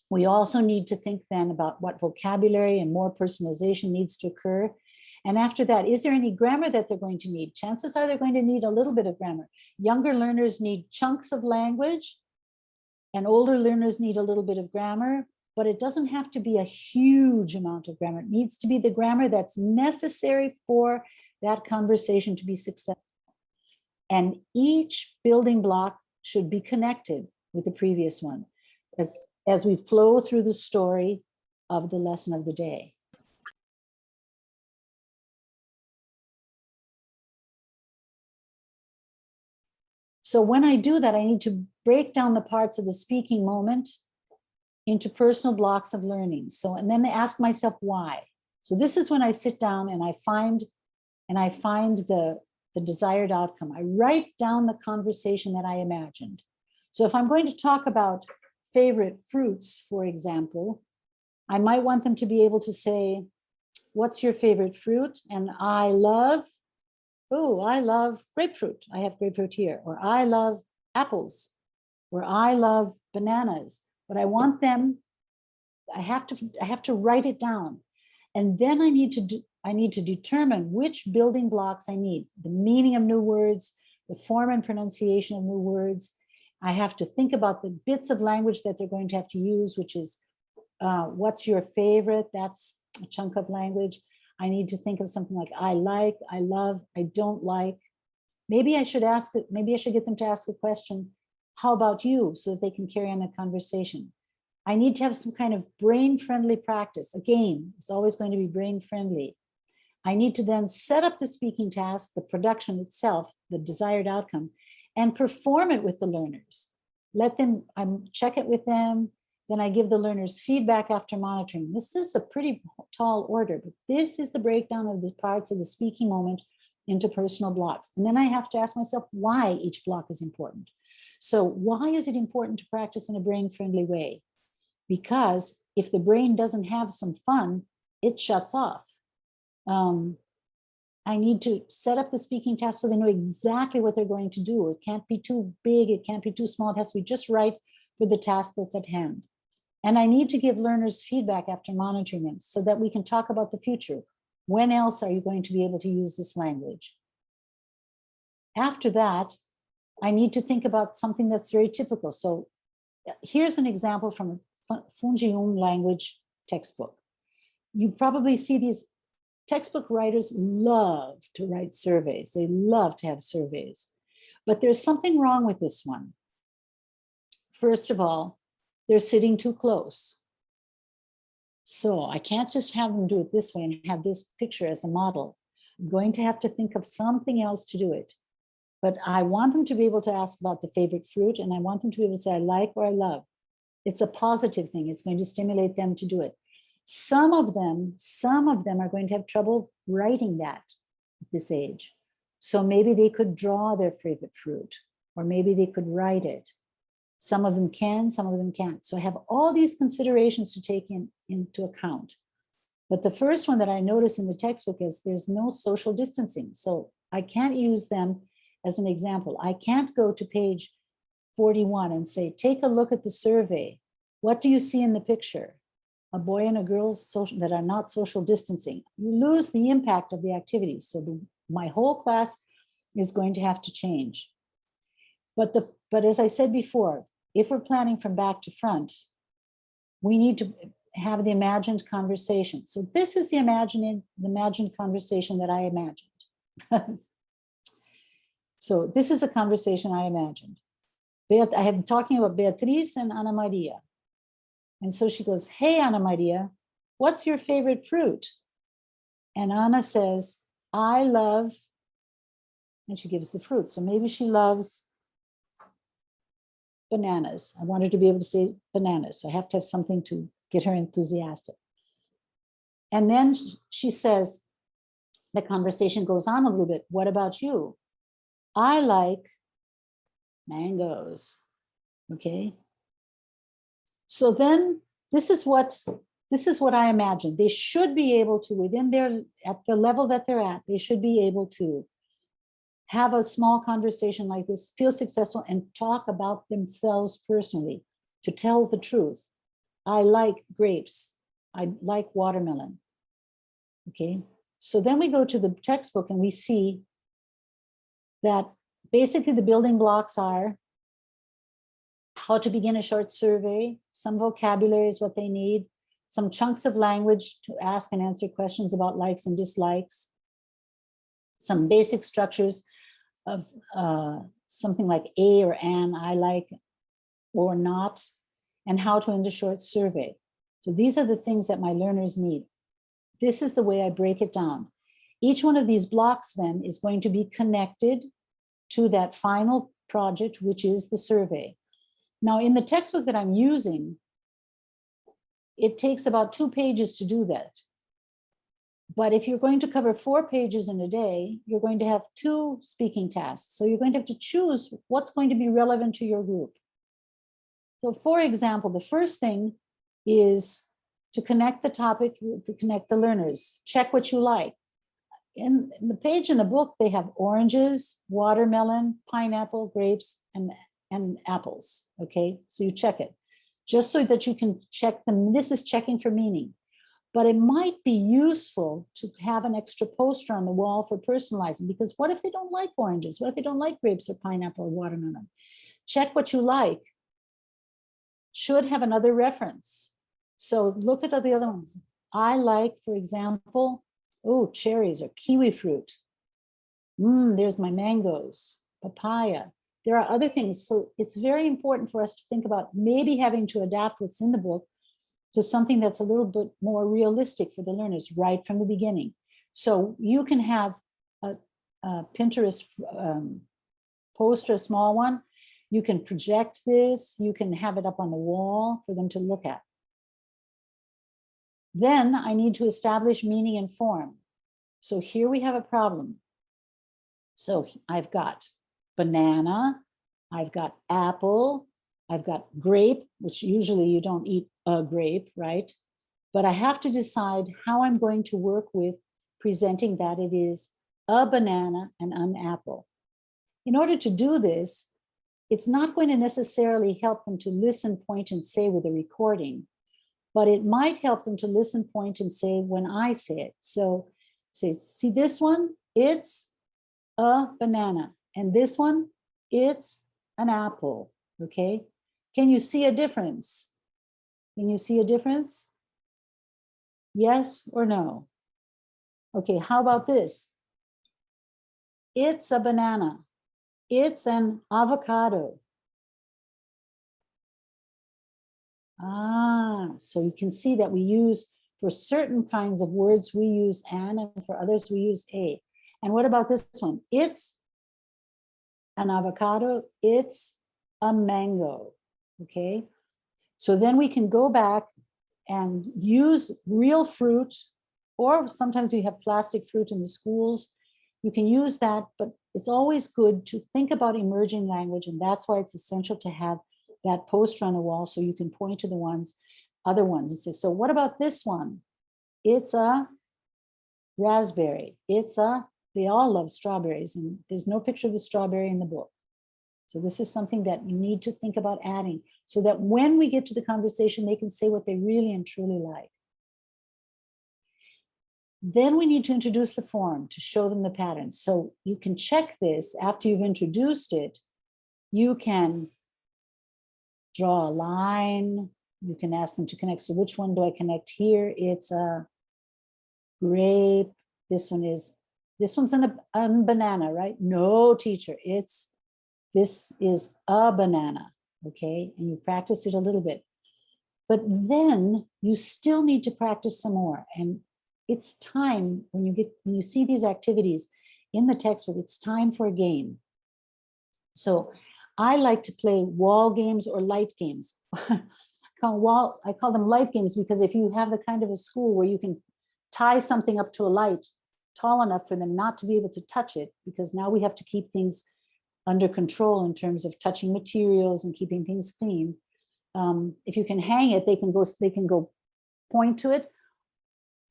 We also need to think then about what vocabulary and more personalization needs to occur. And after that, is there any grammar that they're going to need? Chances are they're going to need a little bit of grammar. Younger learners need chunks of language, and older learners need a little bit of grammar, but it doesn't have to be a huge amount of grammar. It needs to be the grammar that's necessary for that conversation to be successful. And each building block should be connected with the previous one as we flow through the story of the lesson of the day. So when I do that, I need to break down the parts of the speaking moment into personal blocks of learning. So, and then ask myself why. So this is when I sit down and I find the desired outcome. I write down the conversation that I imagined. So if I'm going to talk about favorite fruits, for example, I might want them to be able to say, what's your favorite fruit? And I love grapefruit. I have grapefruit here. Or I love apples. Or I love bananas. But I want them, I have to write it down. And then I need to determine which building blocks I need. The meaning of new words, the form and pronunciation of new words. I have to think about the bits of language that they're going to have to use, which is what's your favorite? That's a chunk of language. I need to think of something like I like, I love, I don't like. Maybe I should get them to ask a question, how about you? So that they can carry on the conversation. I need to have some kind of brain-friendly practice. Again, it's always going to be brain-friendly. I need to then set up the speaking task, the production itself, the desired outcome, and perform it with the learners. Check it with them. Then I give the learners feedback after monitoring. This is a pretty tall order, but this is the breakdown of the parts of the speaking moment interpersonal blocks. And then I have to ask myself why each block is important. So why is it important to practice in a brain-friendly way? Because if the brain doesn't have some fun, it shuts off. I need to set up the speaking task so they know exactly what they're going to do. It can't be too big, it can't be too small, it has to be just right for the task that's at hand. And I need to give learners feedback after monitoring them so that we can talk about the future. When else are you going to be able to use this language? After that, I need to think about something that's very typical. So here's an example from a Fungium language textbook. You probably see these textbook writers love to write surveys. They love to have surveys. But there's something wrong with this one. First of all, they're sitting too close. So I can't just have them do it this way and have this picture as a model. I'm going to have to think of something else to do it. But I want them to be able to ask about the favorite fruit, and I want them to be able to say, I like or I love. It's a positive thing. It's going to stimulate them to do it. Some of them are going to have trouble writing that at this age. So maybe they could draw their favorite fruit, or maybe they could write it. Some of them can, some of them can't. So I have all these considerations to take into account. But the first one that I notice in the textbook is there's no social distancing. So I can't use them as an example. I can't go to page 41 and say, take a look at the survey. What do you see in the picture? A boy and a girl that are not social distancing. You lose the impact of the activities. So my whole class is going to have to change. But as I said before, if we're planning from back to front, we need to have the imagined conversation. So this is the imagined conversation that I imagined. So this is a conversation I imagined. I am talking about Beatriz and Ana Maria. And so she goes, hey, Ana Maria, what's your favorite fruit? And Ana says, I love, and she gives the fruit. So maybe she loves bananas. I want her to be able to say bananas. So I have to have something to get her enthusiastic. And then she says, the conversation goes on a little bit. What about you? I like mangoes. Okay. So then this is what I imagine. They should be able to, at the level that they're at, they should be able to have a small conversation like this, feel successful, and talk about themselves personally, to tell the truth. I like grapes. I like watermelon. Okay. So then we go to the textbook and we see that basically the building blocks are how to begin a short survey, some vocabulary is what they need, some chunks of language to ask and answer questions about likes and dislikes, some basic structures of something like a or an, I like or not, and how to end a short survey. So these are the things that my learners need. This is the way I break it down. Each one of these blocks then is going to be connected to that final project, which is the survey. Now, in the textbook that I'm using, it takes about 2 pages to do that. But if you're going to cover 4 pages in a day, you're going to have 2 speaking tasks. So you're going to have to choose what's going to be relevant to your group. So for example, the first thing is to connect the topic, to connect the learners. Check what you like. In the page in the book, they have oranges, watermelon, pineapple, grapes, and apples. Okay, so you check it just so that you can check them. This is checking for meaning, but it might be useful to have an extra poster on the wall for personalizing, because what if they don't like oranges? What if they don't like grapes or pineapple or watermelon? Check what you like should have another reference. So look at the other ones. I like, for example, oh, cherries or kiwi fruit. There's my mangoes, papaya. There are other things. So it's very important for us to think about maybe having to adapt what's in the book to something that's a little bit more realistic for the learners right from the beginning. So you can have a Pinterest poster, a small one. You can project this. You can have it up on the wall for them to look at. Then I need to establish meaning and form. So here we have a problem. So I've got banana, I've got apple, I've got grape, which usually you don't eat a grape, right? But I have to decide how I'm going to work with presenting that it is a banana and an apple. In order to do this, it's not going to necessarily help them to listen, point, and say with a recording, but it might help them to listen, point, and say when I say it. So say, see this one? It's a banana. And this one, it's an apple, okay? Can you see a difference? Can you see a difference? Yes or no? Okay, how about this? It's a banana. It's an avocado. So you can see that we use, for certain kinds of words, we use an, and for others we use a. And what about this one? It's an avocado, it's a mango, okay? So then we can go back and use real fruit, or sometimes we have plastic fruit in the schools. You can use that, but it's always good to think about emerging language, and that's why it's essential to have that poster on the wall so you can point to the other ones and say, so what about this one? It's a raspberry. They all love strawberries, and there's no picture of the strawberry in the book. So this is something that you need to think about adding so that when we get to the conversation, they can say what they really and truly like. Then we need to introduce the form to show them the patterns. So you can check this after you've introduced it. You can draw a line. You can ask them to connect. So which one do I connect here? It's a grape. This one's a banana, right? No, teacher, this is a banana, okay? And you practice it a little bit. But then you still need to practice some more. And it's time, when you see these activities in the textbook, it's time for a game. So I like to play wall games or light games. I call them light games because if you have the kind of a school where you can tie something up to a light tall enough for them not to be able to touch it, because now we have to keep things under control in terms of touching materials and keeping things clean. If you can hang it, they can go point to it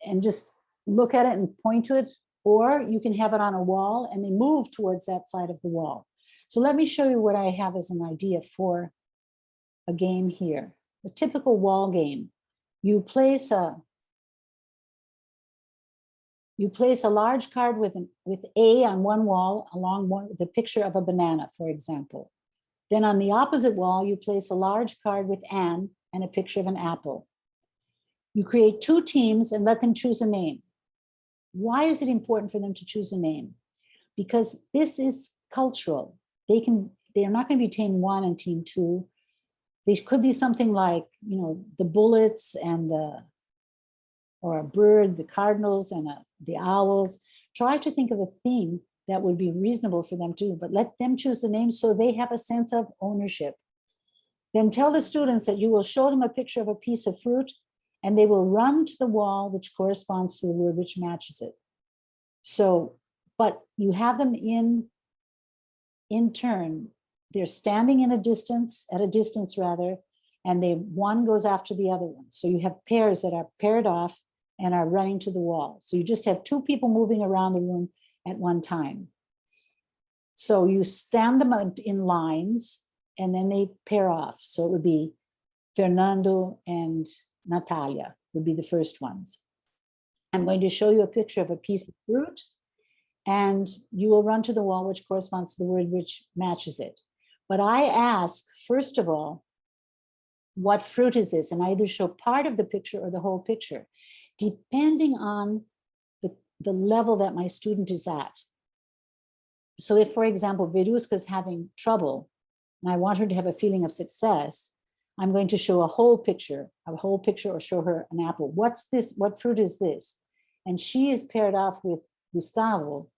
and just look at it and point to it, or you can have it on a wall and they move towards that side of the wall. So let me show you what I have as an idea for a game here. A typical wall game. You place a large card with A on one wall along the picture of a banana, for example. Then on the opposite wall, you place a large card with an and a picture of an apple. You create two teams and let them choose a name. Why is it important for them to choose a name? Because this is cultural. They are not going to be team one and team two. They could be something like, the bullets and or a bird, the cardinals and the owls. Try to think of a theme that would be reasonable for them to, but let them choose the name so they have a sense of ownership. Then tell the students that you will show them a picture of a piece of fruit and they will run to the wall which corresponds to the word which matches it. So, but you have them in turn. They're standing at a distance and one goes after the other one. So you have pairs that are paired off and are running to the wall. So you just have two people moving around the room at one time. So you stand them in lines and then they pair off. So it would be Fernando and Natalia would be the first ones. I'm going to show you a picture of a piece of fruit and you will run to the wall which corresponds to the word which matches it. But I ask, first of all, what fruit is this? And I either show part of the picture or the whole picture, depending on the level that my student is at. So if, for example, Veruska is having trouble and I want her to have a feeling of success, I'm going to show a whole picture or show her an apple. What's this? What fruit is this? And she is paired off with Gustavo.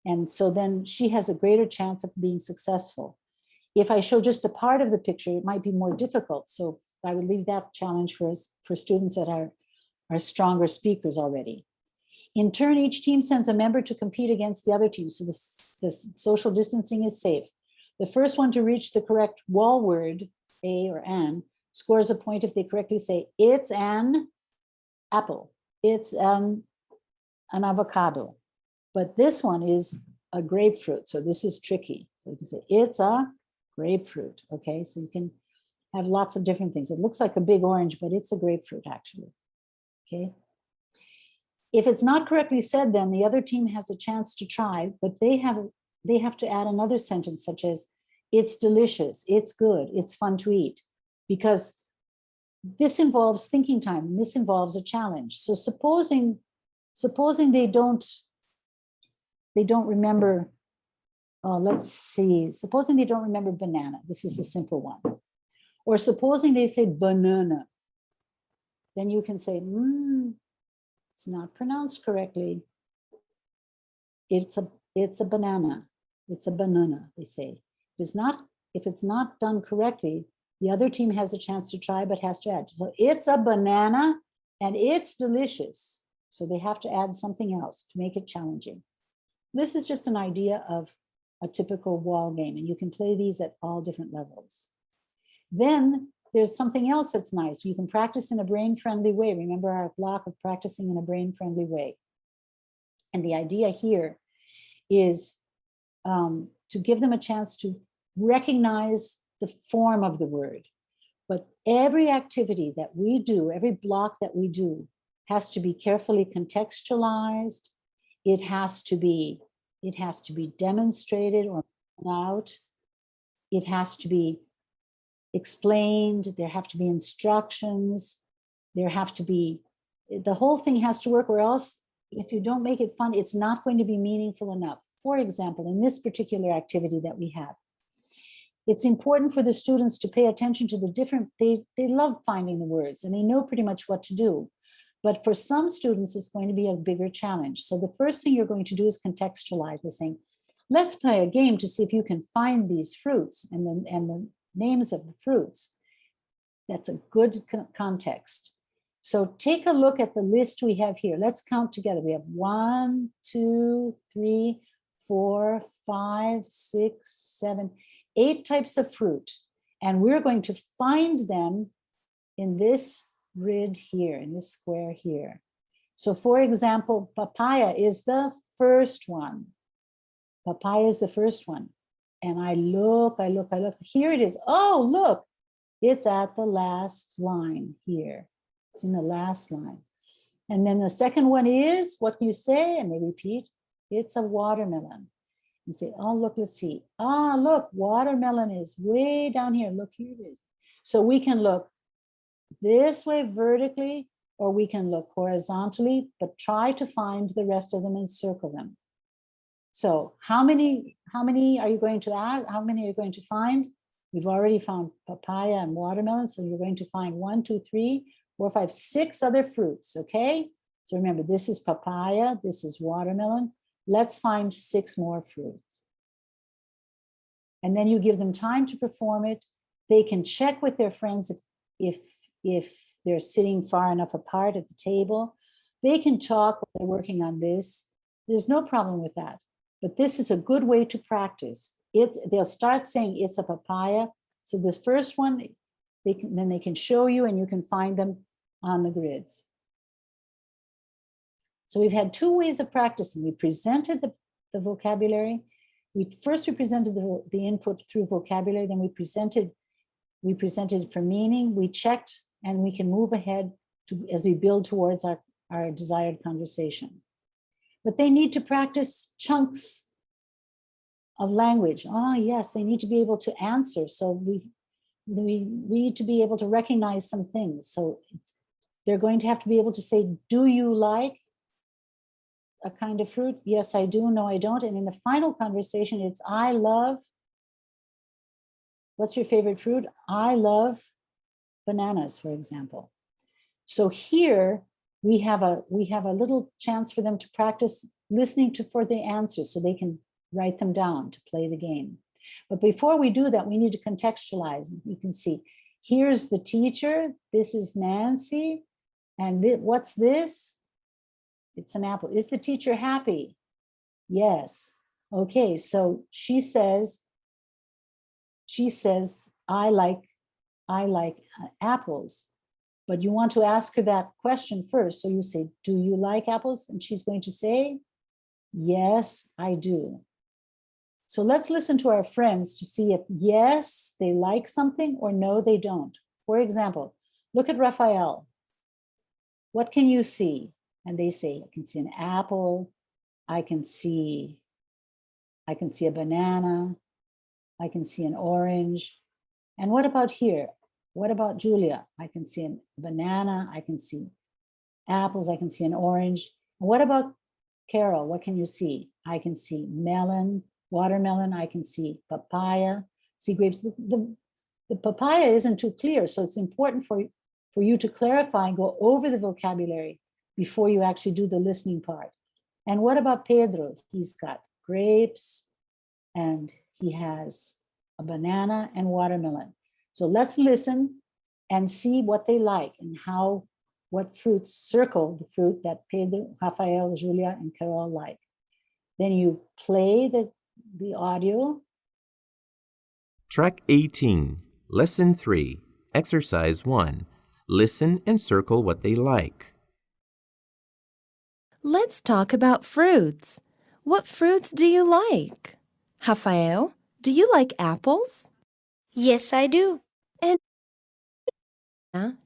And so then she has a greater chance of being successful. If I show just a part of the picture, it might be more difficult. So I would leave that challenge for students that are stronger speakers already. In turn, each team sends a member to compete against the other team. So this social distancing is safe. The first one to reach the correct wall word, a or an, scores a point if they correctly say, it's an apple, it's an avocado. But this one is a grapefruit. So this is tricky. So you can say, it's a grapefruit. Okay, so you can have lots of different things. It looks like a big orange, but it's a grapefruit actually. Okay. If it's not correctly said, then the other team has a chance to try, but they have to add another sentence such as, it's delicious, it's good, it's fun to eat, because this involves thinking time, and this involves a challenge. So supposing they don't remember, let's see, supposing they don't remember banana, this is a simple one. Or supposing they say banana, then you can say, it's not pronounced correctly. It's a banana. It's a banana, they say. If it's not done correctly, the other team has a chance to try, but has to add. So it's a banana and it's delicious. So they have to add something else to make it challenging. This is just an idea of a typical wall game, and you can play these at all different levels. Then there's something else that's nice. You can practice in a brain-friendly way. Remember our block of practicing in a brain-friendly way. And the idea here is to give them a chance to recognize the form of the word. But every activity that we do, every block that we do, has to be carefully contextualized. It has to be demonstrated or out. It has to be explained. There have to be instructions. The whole thing has to work, or else if you don't make it fun, it's not going to be meaningful enough. For example, in this particular activity that we have, it's important for the students to pay attention to the different, they love finding the words and they know pretty much what to do. But for some students, it's going to be a bigger challenge. So the first thing you're going to do is contextualize by saying, let's play a game to see if you can find these fruits and the names of the fruits. That's a good context. So take a look at the list we have here. Let's count together. We have 1, 2, 3, 4, 5, 6, 7, 8 types of fruit. And we're going to find them in this grid here, in this square here. So for example, papaya is the first one. Papaya is the first one. And I look. Here it is. Oh, look, it's at the last line here. It's in the last line. And then the second one is, what you say, and they repeat, it's a watermelon. You say, oh, look, let's see. Ah, look, watermelon is way down here. Look, here it is. So we can look this way vertically, or we can look horizontally, but try to find the rest of them and circle them. So how many are you going to add? How many are you going to find? We've already found papaya and watermelon. So you're going to find 1, 2, 3, 4, 5, 6 other fruits, okay? So remember, this is papaya, this is watermelon. Let's find 6 more fruits. And then you give them time to perform it. They can check with their friends if they're sitting far enough apart at the table. They can talk while they're working on this. There's no problem with that. But this is a good way to practice. They'll start saying it's a papaya. So this first one, then they can show you and you can find them on the grids. So we've had 2 ways of practicing. We presented the vocabulary. First we presented the input through vocabulary, then we presented it for meaning. We checked, and we can move ahead as we build towards our desired conversation. But they need to practice chunks of language. Oh, yes, they need to be able to answer. So we need to be able to recognize some things. So they're going to have to be able to say, do you like a kind of fruit? Yes, I do. No, I don't. And in the final conversation, it's I love. What's your favorite fruit? I love bananas, for example. So here we have a little chance for them to practice listening for the answers so they can write them down to play the game. But before we do that, we need to contextualize. You can see, here's the teacher, this is Nancy, and what's this? It's an apple. Is the teacher happy? Yes. Okay, so she says, I like apples. But you want to ask her that question first. So you say, do you like apples? And she's going to say, yes, I do. So let's listen to our friends to see if yes, they like something or no, they don't. For example, look at Raphael. What can you see? And they say, I can see an apple. I can see a banana. I can see an orange. And what about here? What about Julia? I can see a banana. I can see apples. I can see an orange. And what about Carol? What can you see? I can see melon, watermelon. I can see papaya, see grapes. The papaya isn't too clear. So it's important for you to clarify and go over the vocabulary before you actually do the listening part. And what about Pedro? He's got grapes and he has a banana and watermelon. So let's listen and see what they like and what fruits circle the fruit that Pedro, Rafael, Julia, and Carol like. Then you play the audio. Track 18, Lesson 3, Exercise 1. Listen and circle what they like. Let's talk about fruits. What fruits do you like? Rafael, do you like apples? Yes, I do. And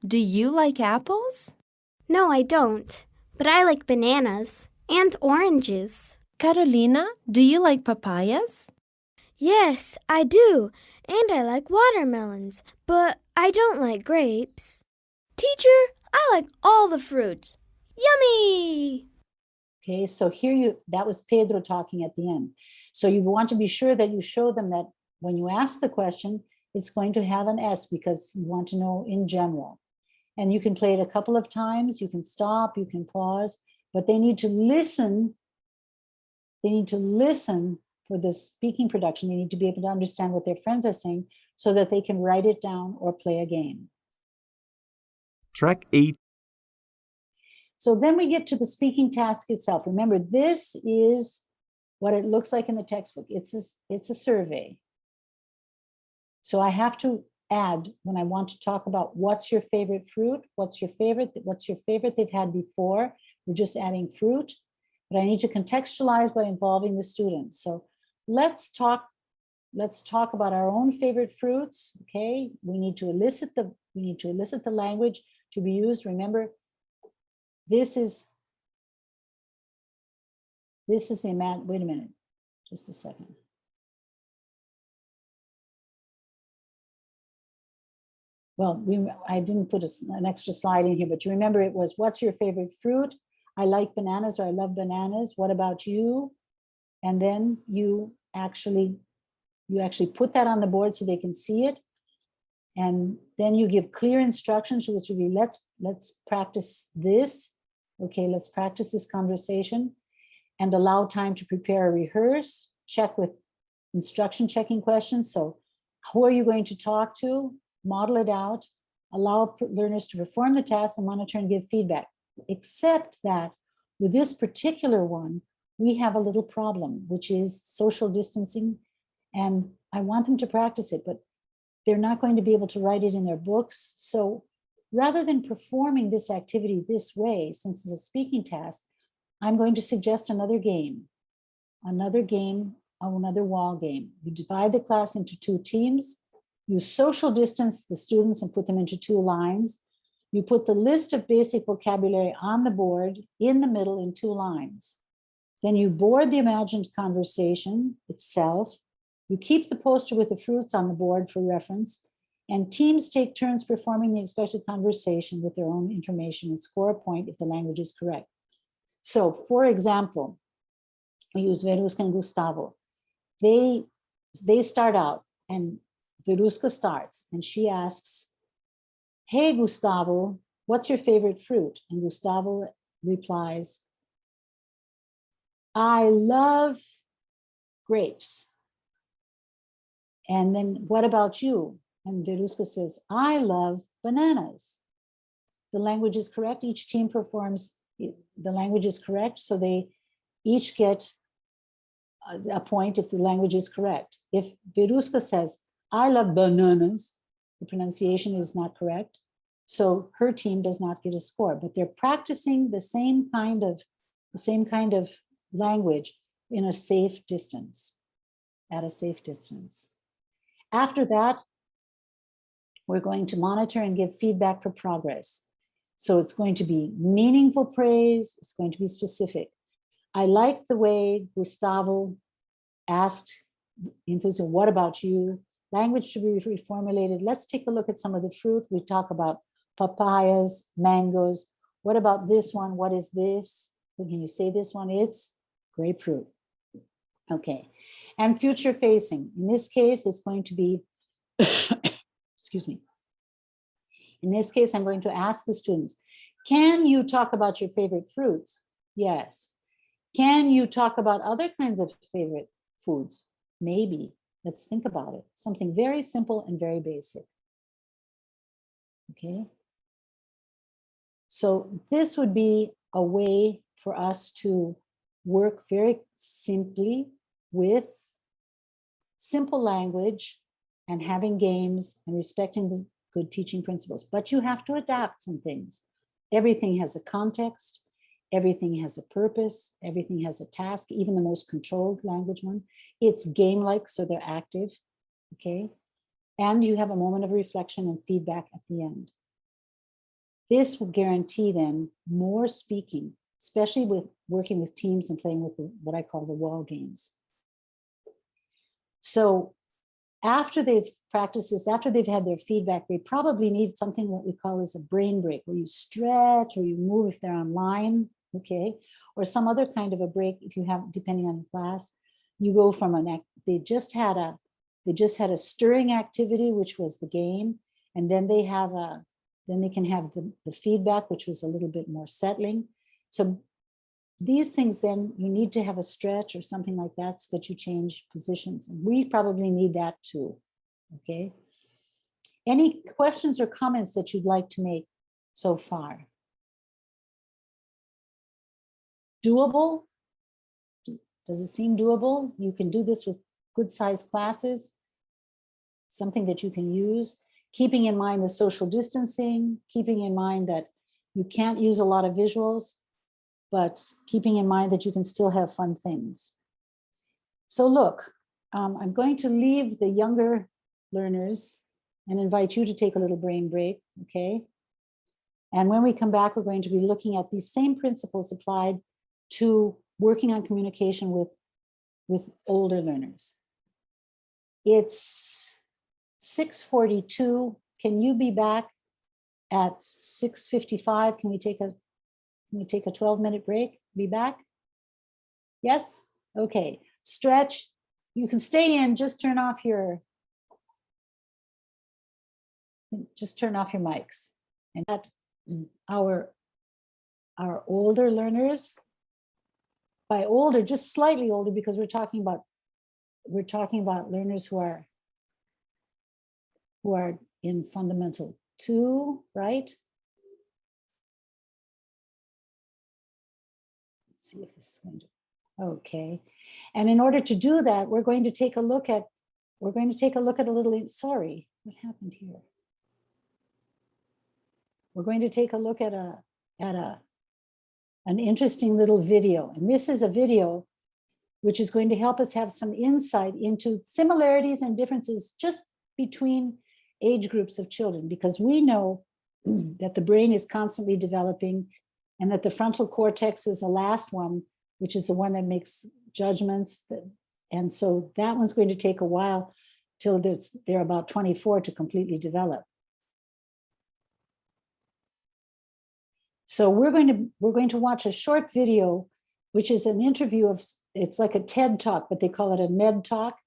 do you like apples? No, I don't. But I like bananas and oranges. Carolina, do you like papayas? Yes, I do. And I like watermelons. But I don't like grapes. Teacher, I like all the fruits. Yummy! Okay, so that was Pedro talking at the end. So you want to be sure that you show them that when you ask the question, it's going to have an S because you want to know in general. And you can play it a couple of times, you can stop, you can pause, but they need to listen. They need to listen for the speaking production. They need to be able to understand what their friends are saying so that they can write it down or play a game. Track 8. So then we get to the speaking task itself. Remember, this is what it looks like in the textbook. It's a survey. So I have to add, when I want to talk about what's your favorite fruit, what's your favorite they've had before, we're just adding fruit, but I need to contextualize by involving the students. So let's talk about our own favorite fruits. Okay, we need to elicit the language to be used. Remember, this is the amount. Wait a minute, just a second. Well, I didn't put an extra slide in here, but you remember it was, what's your favorite fruit? I like bananas, or I love bananas. What about you? And then you actually put that on the board so they can see it. And then you give clear instructions, which would be, let's practice this. Okay, let's practice this conversation and allow time to prepare or rehearse, check with instruction checking questions. So who are you going to talk to? Model it out, allow learners to perform the task and monitor and give feedback. Except that with this particular one, we have a little problem, which is social distancing. And I want them to practice it, but they're not going to be able to write it in their books. So rather than performing this activity this way, since it's a speaking task, I'm going to suggest another wall game. You divide the class into 2 teams. You social distance the students and put them into 2 lines. You put the list of basic vocabulary on the board in the middle in 2 lines. Then you board the imagined conversation itself. You keep the poster with the fruits on the board for reference, and teams take turns performing the expected conversation with their own information and score a point if the language is correct. So, for example, we use Verusca and Gustavo. They start out, and Verusca starts, and she asks, "Hey, Gustavo, what's your favorite fruit?" And Gustavo replies, "I love grapes." And then, "What about you?" And Verusca says, "I love bananas." The language is correct. Each team performs the language is correct. So they each get a point if the language is correct. If Veruska says, I love bananas, the pronunciation is not correct. So her team does not get a score, but they're practicing the same kind of language in a safe distance, at a safe distance. After that, we're going to monitor and give feedback for progress. So it's going to be meaningful praise. It's going to be specific. I like the way Gustavo asked enthusiasm, what about you? Language to be reformulated. Let's take a look at some of the fruit. We talk about papayas, mangoes. What about this one? What is this? Can you say this one? It's grapefruit. Okay. And future facing. In this case, it's going to be, excuse me. In this case, I'm going to ask the students, can you talk about your favorite fruits? Yes. Can you talk about other kinds of favorite foods? Maybe. Let's think about it. Something very simple and very basic. Okay. So this would be a way for us to work very simply with simple language and having games and respecting the good teaching principles. But you have to adapt some things. Everything has a context. Everything has a purpose. Everything has a task, even the most controlled language one. It's game-like, so they're active, okay? And you have a moment of reflection and feedback at the end. This will guarantee then more speaking, especially with working with teams and playing with what I call the wall games. So after they've practiced this, after they've had their feedback, they probably need something what we call as a brain break, where you stretch or you move if they're online, okay? Or some other kind of a break if you have, depending on the class. You go from they just had a stirring activity, which was the game, and then they can have the feedback, which was a little bit more settling. So these things, then you need to have a stretch or something like that so that you change positions. And we probably need that too, okay? Any questions or comments that you'd like to make so far? Doable? Does it seem doable? You can do this with good sized classes, something that you can use, keeping in mind the social distancing, keeping in mind that you can't use a lot of visuals, but keeping in mind that you can still have fun things. So look, I'm going to leave the younger learners and invite you to take a little brain break, okay? And when we come back, we're going to be looking at these same principles applied to working on communication with older learners. It's 6:42. Can you be back at 6:55? Can we take a 12-minute break? Be back? Yes? Okay. Stretch. You can stay in, just turn off your mics. And that our older learners, by older, just slightly older, because we're talking about learners who are in fundamental 2, right? Let's see if this is going to, okay. And in order to do that, we're going to take a look at a little, sorry, what happened here? We're going to take a look at an interesting little video. And this is a video which is going to help us have some insight into similarities and differences just between age groups of children, because we know that the brain is constantly developing and that the frontal cortex is the last one, which is the one that makes judgments. And so that one's going to take a while till they're about 24 to completely develop. So we're going to watch a short video, which is an interview it's like a TED Talk, but they call it a NED Talk.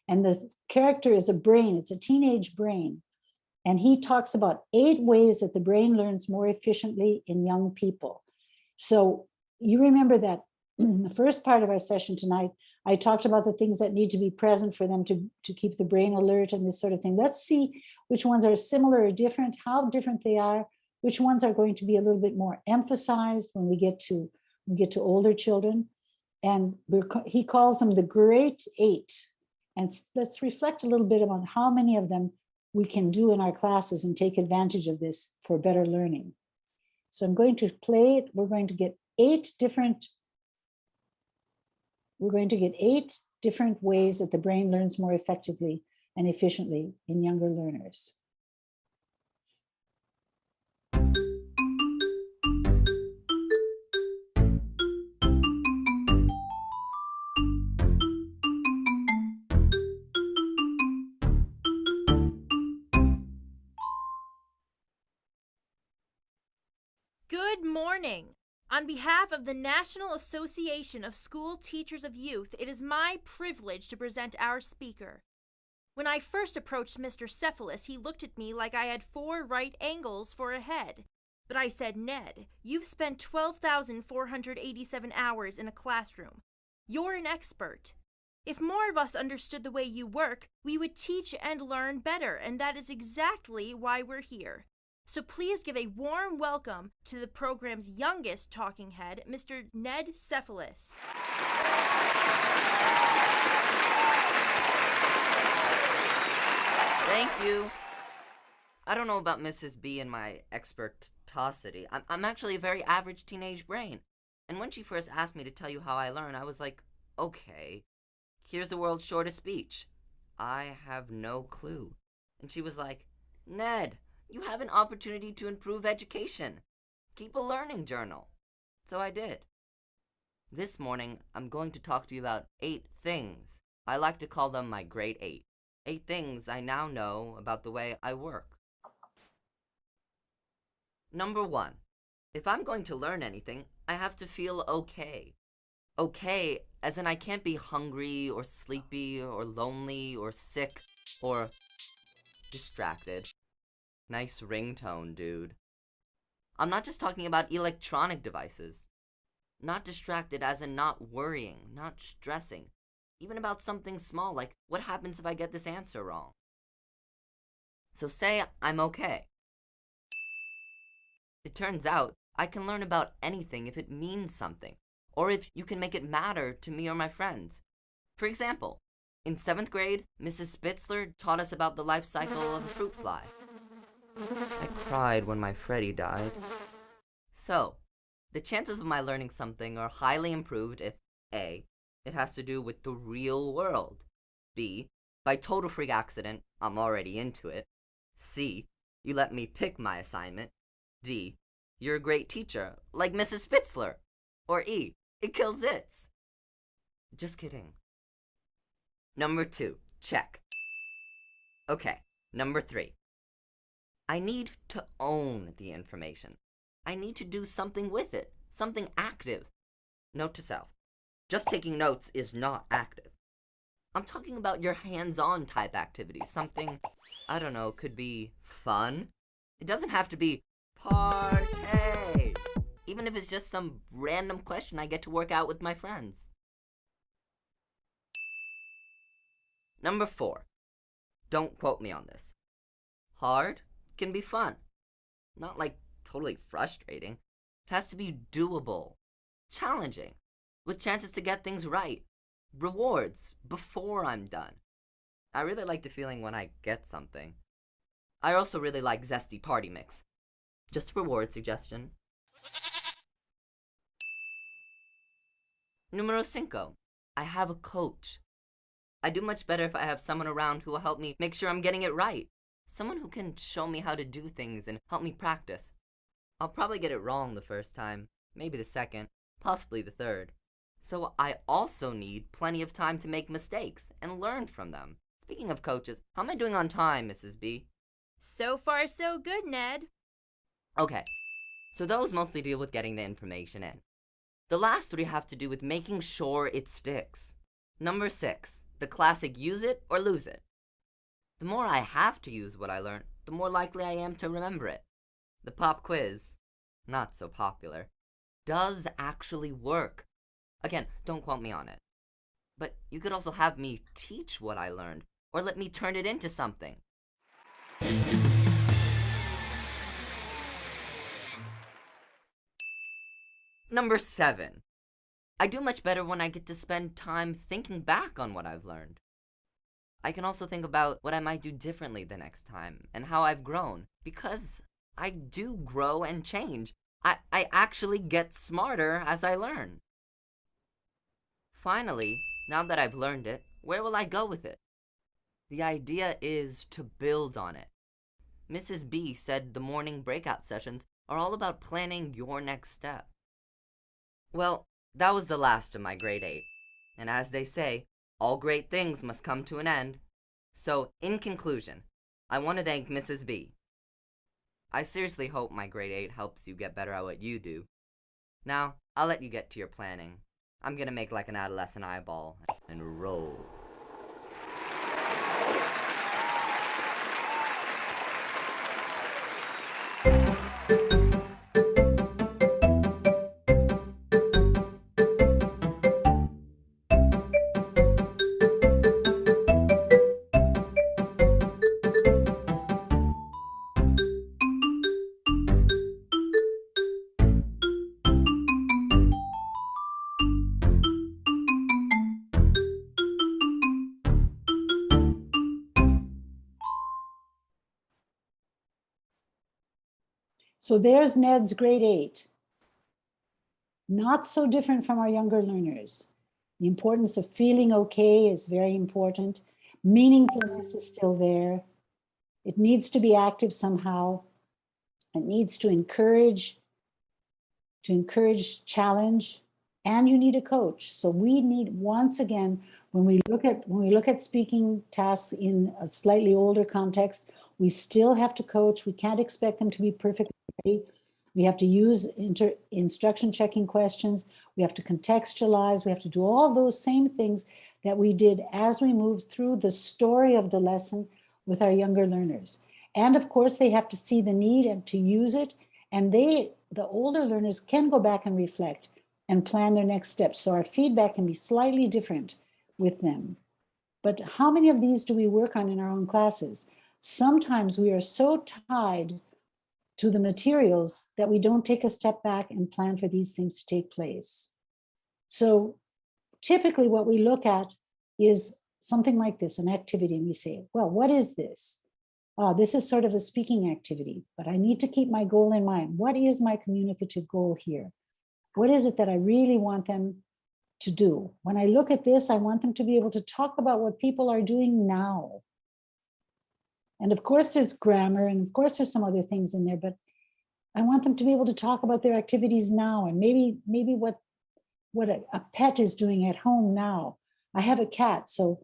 And the character is a brain, it's a teenage brain. And he talks about 8 ways that the brain learns more efficiently in young people. So you remember that in the first part of our session tonight, I talked about the things that need to be present for them to keep the brain alert and this sort of thing. Let's see which ones are similar or different, how different they are which ones are going to be a little bit more emphasized when we get to older children. And he calls them the Great Eight. And let's reflect a little bit on how many of them we can do in our classes and take advantage of this for better learning. So I'm going to play it. We're going to get 8 different ways that the brain learns more effectively and efficiently in younger learners. Good morning. On behalf of the National Association of School Teachers of Youth, it is my privilege to present our speaker. When I first approached Mr. Cephalus, he looked at me like I had 4 right angles for a head. But I said, Ned, you've spent 12,487 hours in a classroom. You're an expert. If more of us understood the way you work, we would teach and learn better, and that is exactly why we're here. So please give a warm welcome to the program's youngest talking head, Mr. Ned Cephalus. Thank you. I don't know about Mrs. B and my expertosity. I'm actually a very average teenage brain. And when she first asked me to tell you how I learn, I was like, okay, here's the world's shortest speech. I have no clue. And she was like, Ned, you have an opportunity to improve education. Keep a learning journal. So I did. This morning, I'm going to talk to you about 8 things. I like to call them my Great 8. 8 things I now know about the way I work. Number 1, if I'm going to learn anything, I have to feel okay. Okay, as in I can't be hungry or sleepy or lonely or sick or distracted. Nice ringtone, dude. I'm not just talking about electronic devices. Not distracted as in not worrying, not stressing. Even about something small like, what happens if I get this answer wrong? So say I'm okay. It turns out I can learn about anything if it means something, or if you can make it matter to me or my friends. For example, in 7th grade, Mrs. Spitzler taught us about the life cycle of a fruit fly. I cried when my Freddy died. So, the chances of my learning something are highly improved if A, it has to do with the real world. B, by total freak accident, I'm already into it. C, you let me pick my assignment. D, you're a great teacher, like Mrs. Spitzler. Or E, it kills its. Just kidding. Number 2, check. Okay, number 3. I need to own the information. I need to do something with it, something active. Note to self, just taking notes is not active. I'm talking about your hands-on type activities, something, I don't know, could be fun. It doesn't have to be party, even if it's just some random question I get to work out with my friends. Number 4, don't quote me on this. Hard can be fun. Not like totally frustrating. It has to be doable, challenging, with chances to get things right, rewards before I'm done. I really like the feeling when I get something. I also really like zesty party mix. Just a reward suggestion. Numero 5. I have a coach. I do much better if I have someone around who will help me make sure I'm getting it right. Someone who can show me how to do things and help me practice. I'll probably get it wrong the first time, maybe the second, possibly the third. So I also need plenty of time to make mistakes and learn from them. Speaking of coaches, how am I doing on time, Mrs. B? So far, so good, Ned. Okay, so those mostly deal with getting the information in. The last 3 have to do with making sure it sticks. Number 6, the classic use it or lose it. The more I have to use what I learned, the more likely I am to remember it. The pop quiz, not so popular, does actually work. Again, don't quote me on it. But you could also have me teach what I learned, or let me turn it into something. Number 7. I do much better when I get to spend time thinking back on what I've learned. I can also think about what I might do differently the next time and how I've grown, because I do grow and change. I actually get smarter as I learn. Finally, now that I've learned it, where will I go with it? The idea is to build on it. Mrs. B said the morning breakout sessions are all about planning your next step. Well, that was the last of my grade 8. And as they say, all great things must come to an end. So, in conclusion, I want to thank Mrs. B. I seriously hope my grade 8 helps you get better at what you do. Now, I'll let you get to your planning. I'm gonna make like an adolescent eyeball and roll. So there's Ned's grade 8. Not so different from our younger learners. The importance of feeling okay is very important. Meaningfulness is still there. It needs to be active somehow. It needs to encourage challenge, and you need a coach. So we need, once again, when we look at speaking tasks in a slightly older context, we still have to coach. We can't expect them to be perfectly ready. We have to use instruction checking questions. We have to contextualize. We have to do all those same things that we did as we moved through the story of the lesson with our younger learners. And of course, they have to see the need and to use it. And the older learners can go back and reflect and plan their next steps. So our feedback can be slightly different with them. But how many of these do we work on in our own classes? Sometimes we are so tied to the materials that we don't take a step back and plan for these things to take place. So typically what we look at is something like this, an activity, and we say, well, what is this? This is sort of a speaking activity, but I need to keep my goal in mind. What is my communicative goal here? What is it that I really want them to do? When I look at this, I want them to be able to talk about what people are doing now. And of course there's grammar, and of course there's some other things in there, but I want them to be able to talk about their activities now, and maybe what a pet is doing at home now. I have a cat, so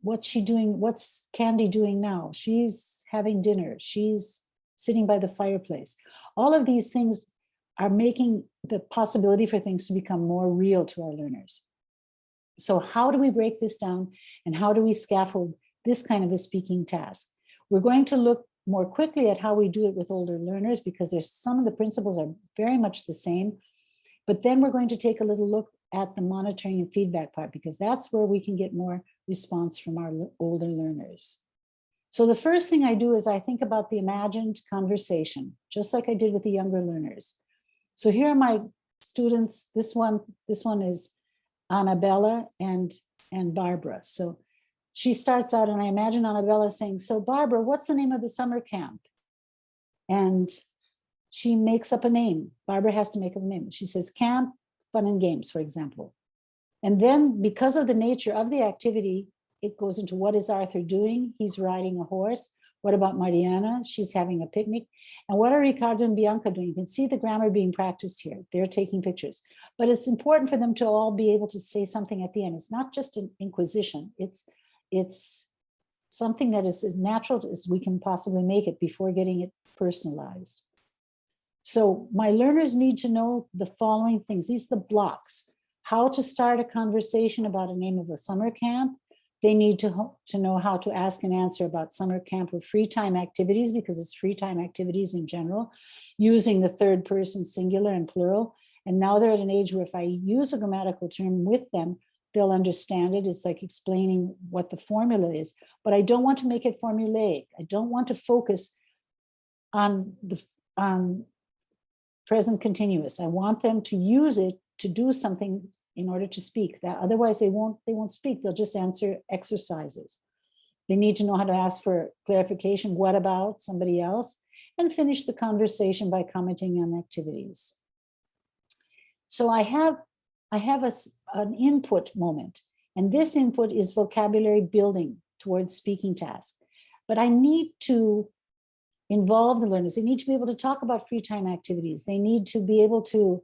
what's she doing? What's Candy doing now? She's having dinner. She's sitting by the fireplace. All of these things are making the possibility for things to become more real to our learners. So how do we break this down, and how do we scaffold this kind of a speaking task? We're going to look more quickly at how we do it with older learners, because there's some of the principles are very much the same. But then we're going to take a little look at the monitoring and feedback part, because that's where we can get more response from our older learners. So the first thing I do is I think about the imagined conversation, just like I did with the younger learners. So here are my students. This one is Annabella and Barbara. So she starts out, and I imagine Annabella saying, so Barbara, what's the name of the summer camp? And she makes up a name. Barbara has to make up a name. She says Camp Fun and Games, for example. And then because of the nature of the activity, it goes into, what is Arthur doing? He's riding a horse. What about Mariana? She's having a picnic. And what are Ricardo and Bianca doing? You can see the grammar being practiced here. They're taking pictures. But it's important for them to all be able to say something at the end. It's not just an inquisition. It's something that is as natural as we can possibly make it before getting it personalized. So my learners need to know the following things. These are the blocks. How to start a conversation about a name of a summer camp. They need to know how to ask and answer about summer camp or free time activities, because it's free time activities in general, using the third person singular and plural. And now they're at an age where if I use a grammatical term with them, they'll understand it. It's like explaining what the formula is, but I don't want to make it formulaic. I don't want to focus on present continuous. I want them to use it to do something in order to speak. That otherwise they won't speak. They'll just answer exercises. They need to know how to ask for clarification, what about somebody else, and finish the conversation by commenting on activities. So I have an input moment, and this input is vocabulary building towards speaking tasks. But I need to involve the learners. They need to be able to talk about free time activities. They need to be able to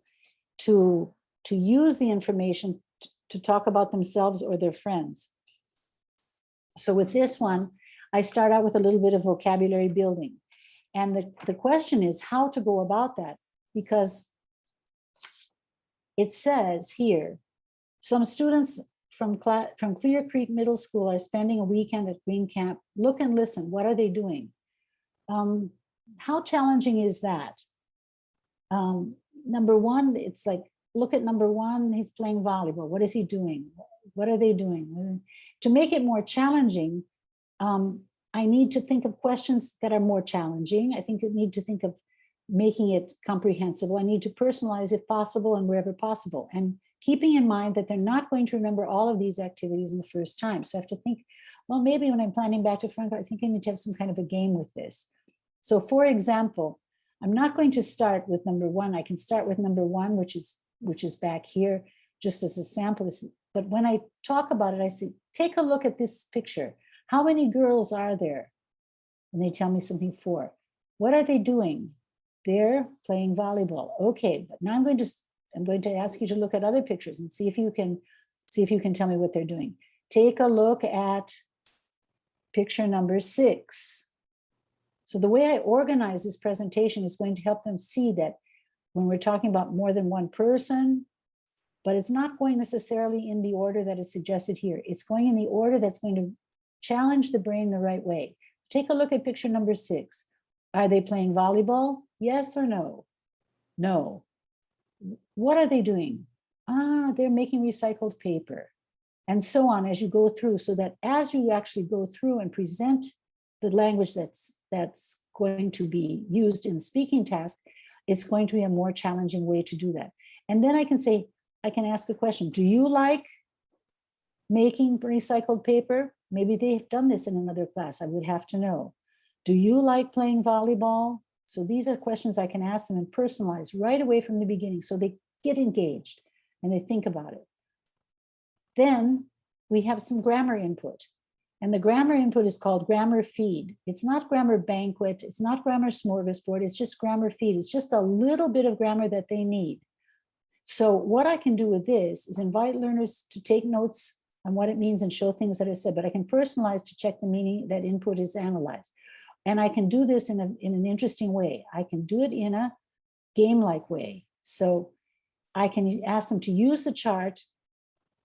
use the information to talk about themselves or their friends. So with this one, I start out with a little bit of vocabulary building. And the question is how to go about that, because it says here, some students from Clear Creek Middle School are spending a weekend at Green Camp. Look and listen. What are they doing? How challenging is that? Number one, it's like, look at number one, he's playing volleyball. What is he doing? What are they doing? To make it more challenging, I need to think of questions that are more challenging. I think I need to think of making it comprehensible. I need to personalize if possible and wherever possible. And keeping in mind that they're not going to remember all of these activities in the first time. So I have to think, well, maybe when I'm planning back to front, I think I need to have some kind of a game with this. So for example, I'm not going to start with number one. I can start with number one, which is back here, just as a sample. But when I talk about it, I say, take a look at this picture. How many girls are there? And they tell me something 4. What are they doing? They're playing volleyball. Okay, but now I'm going to ask you to look at other pictures and see if you can tell me what they're doing. Take a look at picture number 6. So the way I organize this presentation is going to help them see that when we're talking about more than one person, but it's not going necessarily in the order that is suggested here. It's going in the order that's going to challenge the brain the right way. Take a look at picture number 6. Are they playing volleyball? Yes or no? No. What are they doing? They're making recycled paper. And so on as you go through, so that as you actually go through and present the language that's going to be used in the speaking task, it's going to be a more challenging way to do that. And then I can ask a question. Do you like making recycled paper? Maybe they've done this in another class. I would have to know. Do you like playing volleyball? So these are questions I can ask them and personalize right away from the beginning, so they get engaged and they think about it. Then we have some grammar input. And the grammar input is called grammar feed. It's not grammar banquet. It's not grammar smorgasbord. It's just grammar feed. It's just a little bit of grammar that they need. So what I can do with this is invite learners to take notes on what it means and show things that are said, but I can personalize to check the meaning that input is analyzed. And I can do this in an interesting way. I can do it in a game-like way. So I can ask them to use the chart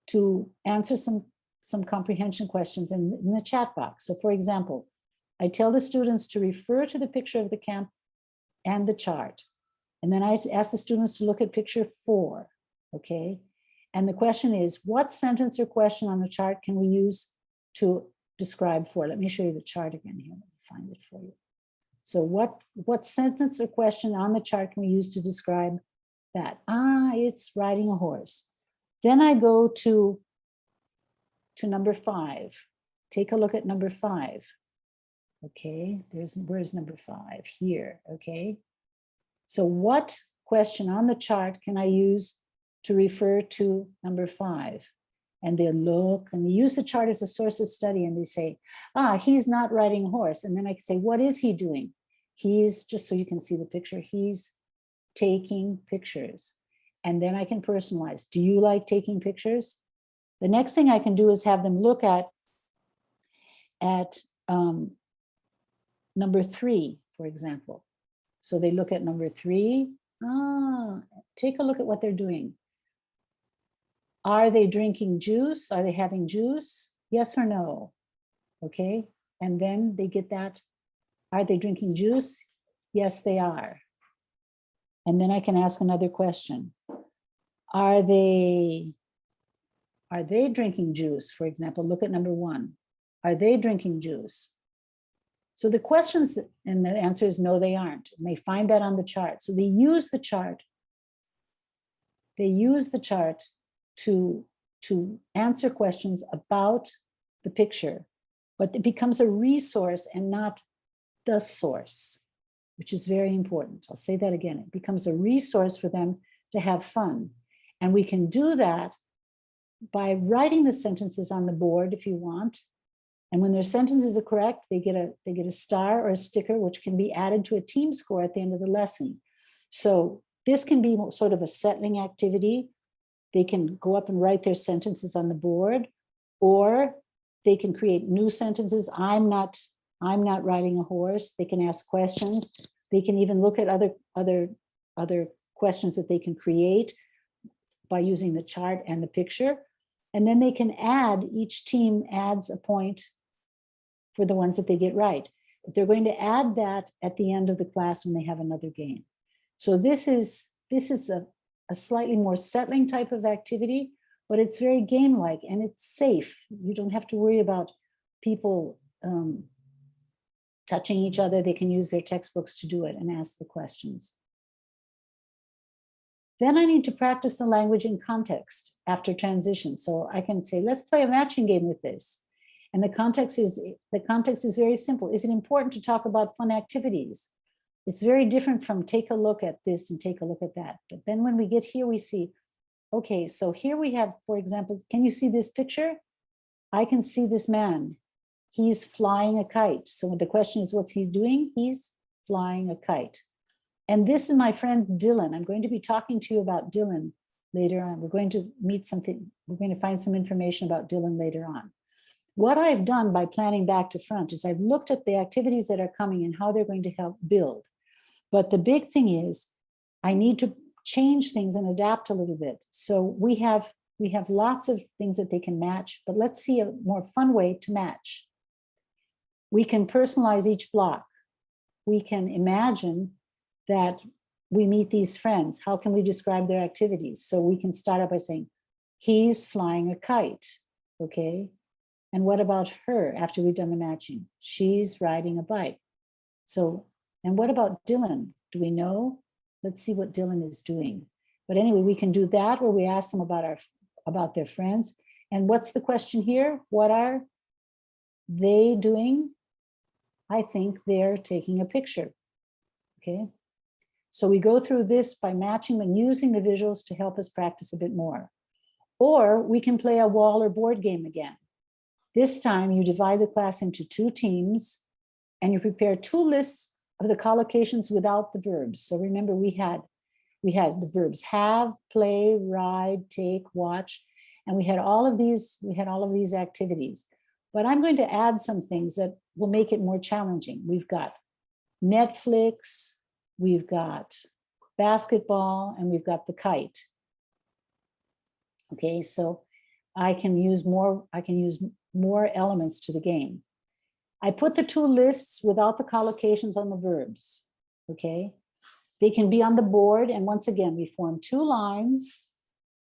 to answer some comprehension questions in the chat box. So for example, I tell the students to refer to the picture of the camp and the chart. And then I ask the students to look at picture 4, okay? And the question is, what sentence or question on the chart can we use to describe 4? Let me show you the chart again here. Let me find it for you. So what sentence or question on the chart can we use to describe that? It's riding a horse. Then I go to number 5. Take a look at number 5. Okay, where's number 5? Here, okay. So what question on the chart can I use to refer to number 5? And they look and they use the chart as a source of study and they say, he's not riding a horse. And then I can say, what is he doing? He's, just so you can see the picture, he's taking pictures. And then I can personalize. Do you like taking pictures? The next thing I can do is have them look at number 3, for example. So they look at number 3. Take a look at what they're doing. Are they drinking juice? Are they having juice? Yes or no? Okay, and then they get that. Are they drinking juice? Yes, they are. And then I can ask another question. Are they drinking juice? For example, look at number 1. Are they drinking juice? So the questions, and the answer is no, they aren't. And they find that on the chart. So they use the chart. They use the chart to answer questions about the picture, but it becomes a resource and not the source, which is very important. I'll say that again. It becomes a resource for them to have fun. And we can do that by writing the sentences on the board if you want. And when their sentences are correct, they get a star or a sticker, which can be added to a team score at the end of the lesson. So this can be sort of a settling activity. They can go up and write their sentences on the board, or they can create new sentences. I'm not riding a horse. They can ask questions. They can even look at other questions that they can create by using the chart and the picture. And then they can add, each team adds a point for the ones that they get right. But they're going to add that at the end of the class when they have another game. So this is a slightly more settling type of activity, but it's very game-like and it's safe. You don't have to worry about people touching each other. They can use their textbooks to do it and ask the questions. Then I need to practice the language in context after transition. So I can say, let's play a matching game with this. And the context is very simple. Is it important to talk about fun activities? It's very different from take a look at this and take a look at that. But then when we get here, we see, okay, so here we have, for example, can you see this picture? I can see this man. He's flying a kite. So the question is, what's he doing? He's flying a kite. And this is my friend Dylan. I'm going to be talking to you about Dylan later on. We're going to meet something. We're going to find some information about Dylan later on. What I've done by planning back to front is I've looked at the activities that are coming and how they're going to help build. But the big thing is I need to change things and adapt a little bit. So we have lots of things that they can match, but let's see a more fun way to match. We can personalize each block. We can imagine that we meet these friends. How can we describe their activities? So we can start out by saying, he's flying a kite, okay? And what about her after we've done the matching? She's riding a bike. So, and what about Dylan? Do we know? Let's see what Dylan is doing. But anyway, we can do that where we ask them about their friends. And what's the question here? What are they doing? I think they're taking a picture, okay? So we go through this by matching and using the visuals to help us practice a bit more. Or we can play a wall or board game again. This time you divide the class into 2 teams and you prepare 2 lists of the collocations without the verbs. So remember we had the verbs have, play, ride, take, watch, and we had all of these activities. But I'm going to add some things that will make it more challenging. We've got Netflix, we've got basketball, and we've got the kite. Okay, so I can use more elements to the game. I put the 2 lists without the collocations on the verbs, okay? They can be on the board, and once again, we form 2 lines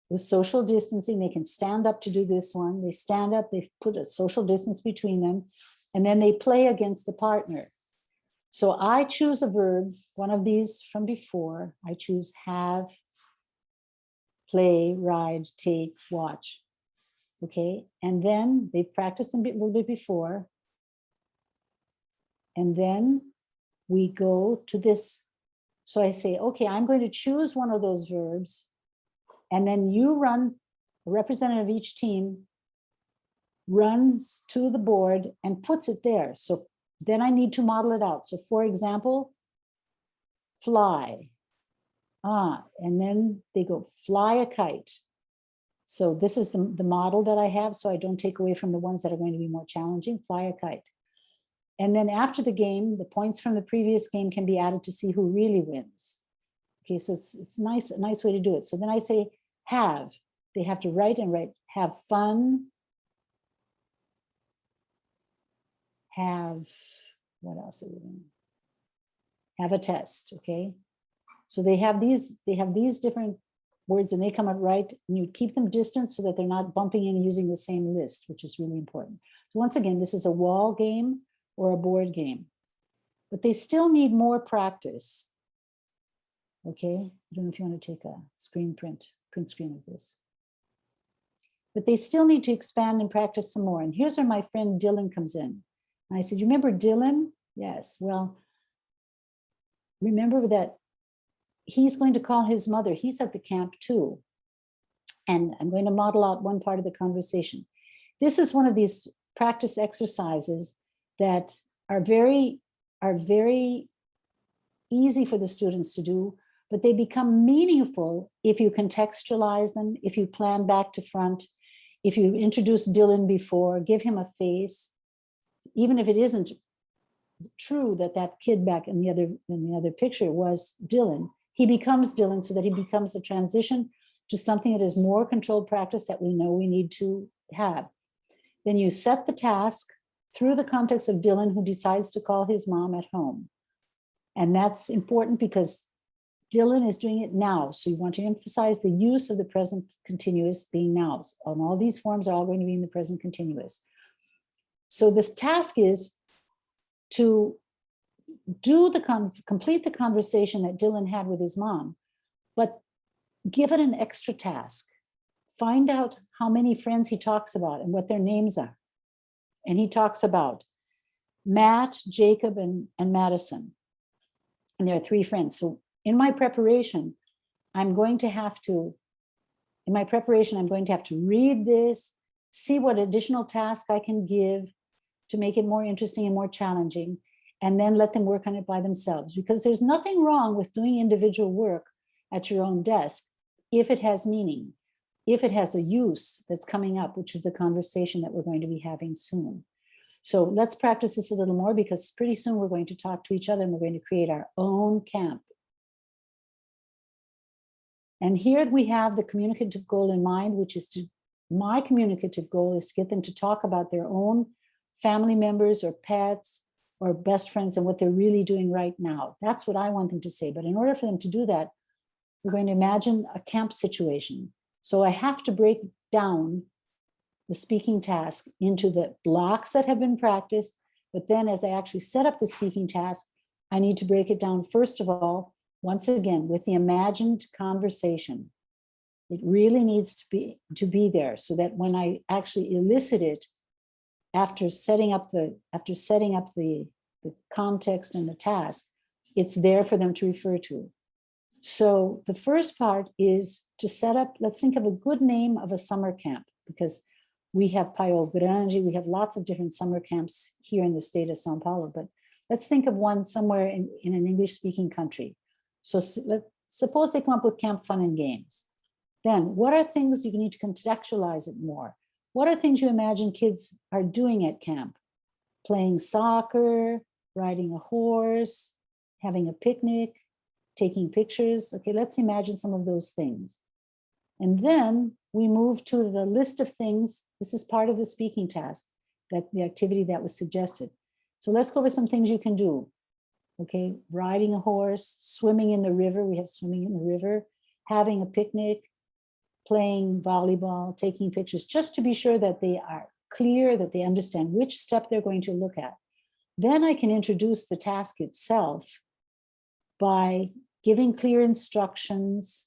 with social distancing. They can stand up to do this one. They stand up, they put a social distance between them, and then they play against a partner. So I choose a verb, one of these from before. I choose have, play, ride, take, watch. Okay, and then they've practiced a little bit before. And then we go to this. So I say, okay, I'm going to choose one of those verbs. And then you run, a representative of each team runs to the board and puts it there. So then I need to model it out. So for example, fly. And then they go fly a kite. So this is the model that I have, so I don't take away from the ones that are going to be more challenging. Fly a kite. And then after the game, the points from the previous game can be added to see who really wins. Okay, so it's a nice way to do it. So then I say have. They have to write and write. Have fun. Have, what else are we doing? Have a test, okay? So they have these different words and they come out right, and you keep them distant so that they're not bumping in using the same list, which is really important. So once again, this is a wall game or a board game. but they still need more practice. Okay, I don't know if you want to take a print screen of this. But they still need to expand and practice some more. And here's where my friend Dylan comes in. And I said, you remember Dylan? Yes, well, remember that he's going to call his mother. He's at the camp too. And I'm going to model out one part of the conversation. This is one of these practice exercises that are very easy for the students to do, but they become meaningful if you contextualize them, if you plan back to front, if you introduce Dylan before, give him a face, even if it isn't true that that kid back in the other picture was Dylan, he becomes Dylan so that he becomes a transition to something that is more controlled practice that we know we need to have. Then you set the task through the context of Dylan, who decides to call his mom at home. And that's important because Dylan is doing it now. So you want to emphasize the use of the present continuous being now. And all these forms are all going to be in the present continuous. So this task is to do complete the conversation that Dylan had with his mom, but give it an extra task. Find out how many friends he talks about and what their names are. And he talks about Matt, Jacob, and Madison. And there are 3 friends. So in my preparation, I'm going to have to read this, see what additional task I can give to make it more interesting and more challenging, and then let them work on it by themselves. Because there's nothing wrong with doing individual work at your own desk if it has meaning, if it has a use that's coming up, which is the conversation that we're going to be having soon. So let's practice this a little more, because pretty soon we're going to talk to each other and we're going to create our own camp. And here we have the communicative goal in mind, which is my communicative goal is to get them to talk about their own family members or pets or best friends and what they're really doing right now. That's what I want them to say. But in order for them to do that, we're going to imagine a camp situation. So I have to break down the speaking task into the blocks that have been practiced. But then as I actually set up the speaking task, I need to break it down, first of all, once again, with the imagined conversation. It really needs to be there so that when I actually elicit it after setting up the context and the task, it's there for them to refer to. So the first part is to set up, let's think of a good name of a summer camp, because we have Paio Grande, we have lots of different summer camps here in the state of Sao Paulo, but let's think of one somewhere in an English-speaking country. So suppose they come up with Camp Fun and Games. Then what are things you need to contextualize it more? What are things you imagine kids are doing at camp? Playing soccer, riding a horse, having a picnic, taking pictures. Okay, let's imagine some of those things. And then we move to the list of things. This is part of the speaking task, that the activity that was suggested. So let's go over some things you can do. Okay, riding a horse, swimming in the river. We have swimming in the river, having a picnic, playing volleyball, taking pictures, just to be sure that they are clear, that they understand which step they're going to look at. Then I can introduce the task itself by giving clear instructions,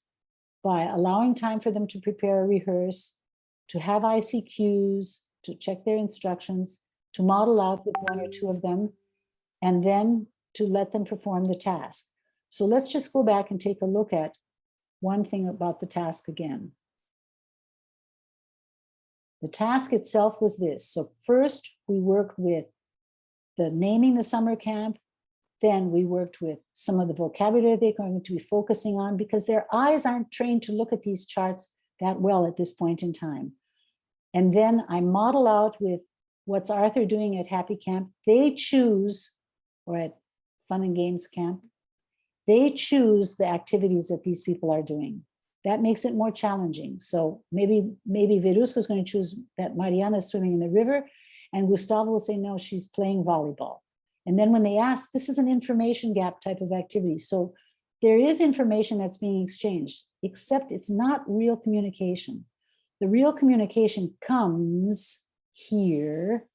by allowing time for them to prepare or rehearse, to have ICQs, to check their instructions, to model out with 1 or 2 of them, and then to let them perform the task. So let's just go back and take a look at one thing about the task again. The task itself was this. So first we worked with the naming the summer camp. Then we worked with some of the vocabulary they're going to be focusing on, because their eyes aren't trained to look at these charts that well at this point in time. And then I model out with what's Arthur doing at Happy Camp. They choose, or at Fun and Games Camp, they choose the activities that these people are doing. That makes it more challenging. So maybe Verusca is going to choose that Mariana is swimming in the river, and Gustavo will say, no, she's playing volleyball. And then when they ask, this is an information gap type of activity. So there is information that's being exchanged, except it's not real communication. The real communication comes here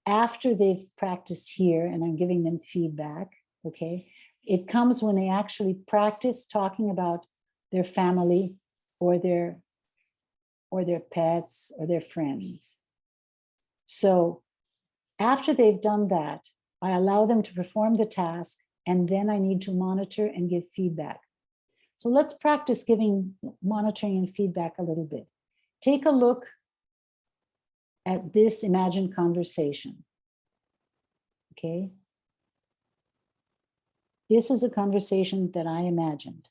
after they've practiced here and I'm giving them feedback, okay? It comes when they actually practice talking about their family or their pets or their friends. So after they've done that, I allow them to perform the task, and then I need to monitor and give feedback. So let's practice monitoring and feedback a little bit. Take a look at this imagined conversation. Okay. This is a conversation that I imagined.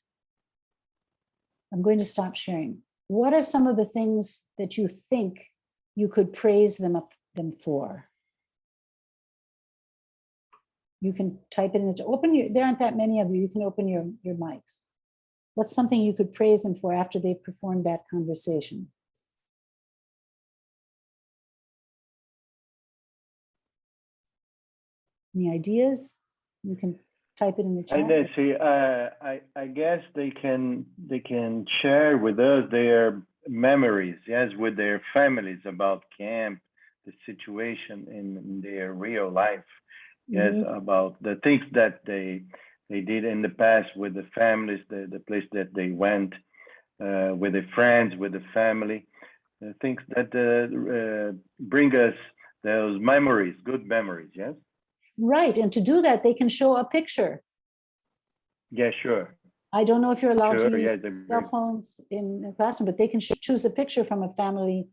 I'm going to stop sharing. What are some of the things that you think you could praise them for? You can type it in the, there aren't that many of you, you can open your mics. What's something you could praise them for after they've performed that conversation? Any ideas? You can type it in the chat. Hi, Nancy. I guess they can share with us their memories, yes, with their families about camp, the situation in their real life, yes, about the things that they did in the past with the families, the place that they went, with the friends, with the family, things that bring us those memories, good memories, yes? Right, and to do that, they can show a picture. Yeah, sure. I don't know if you're allowed to use yes, cell phones in the classroom, but they can choose a picture from a family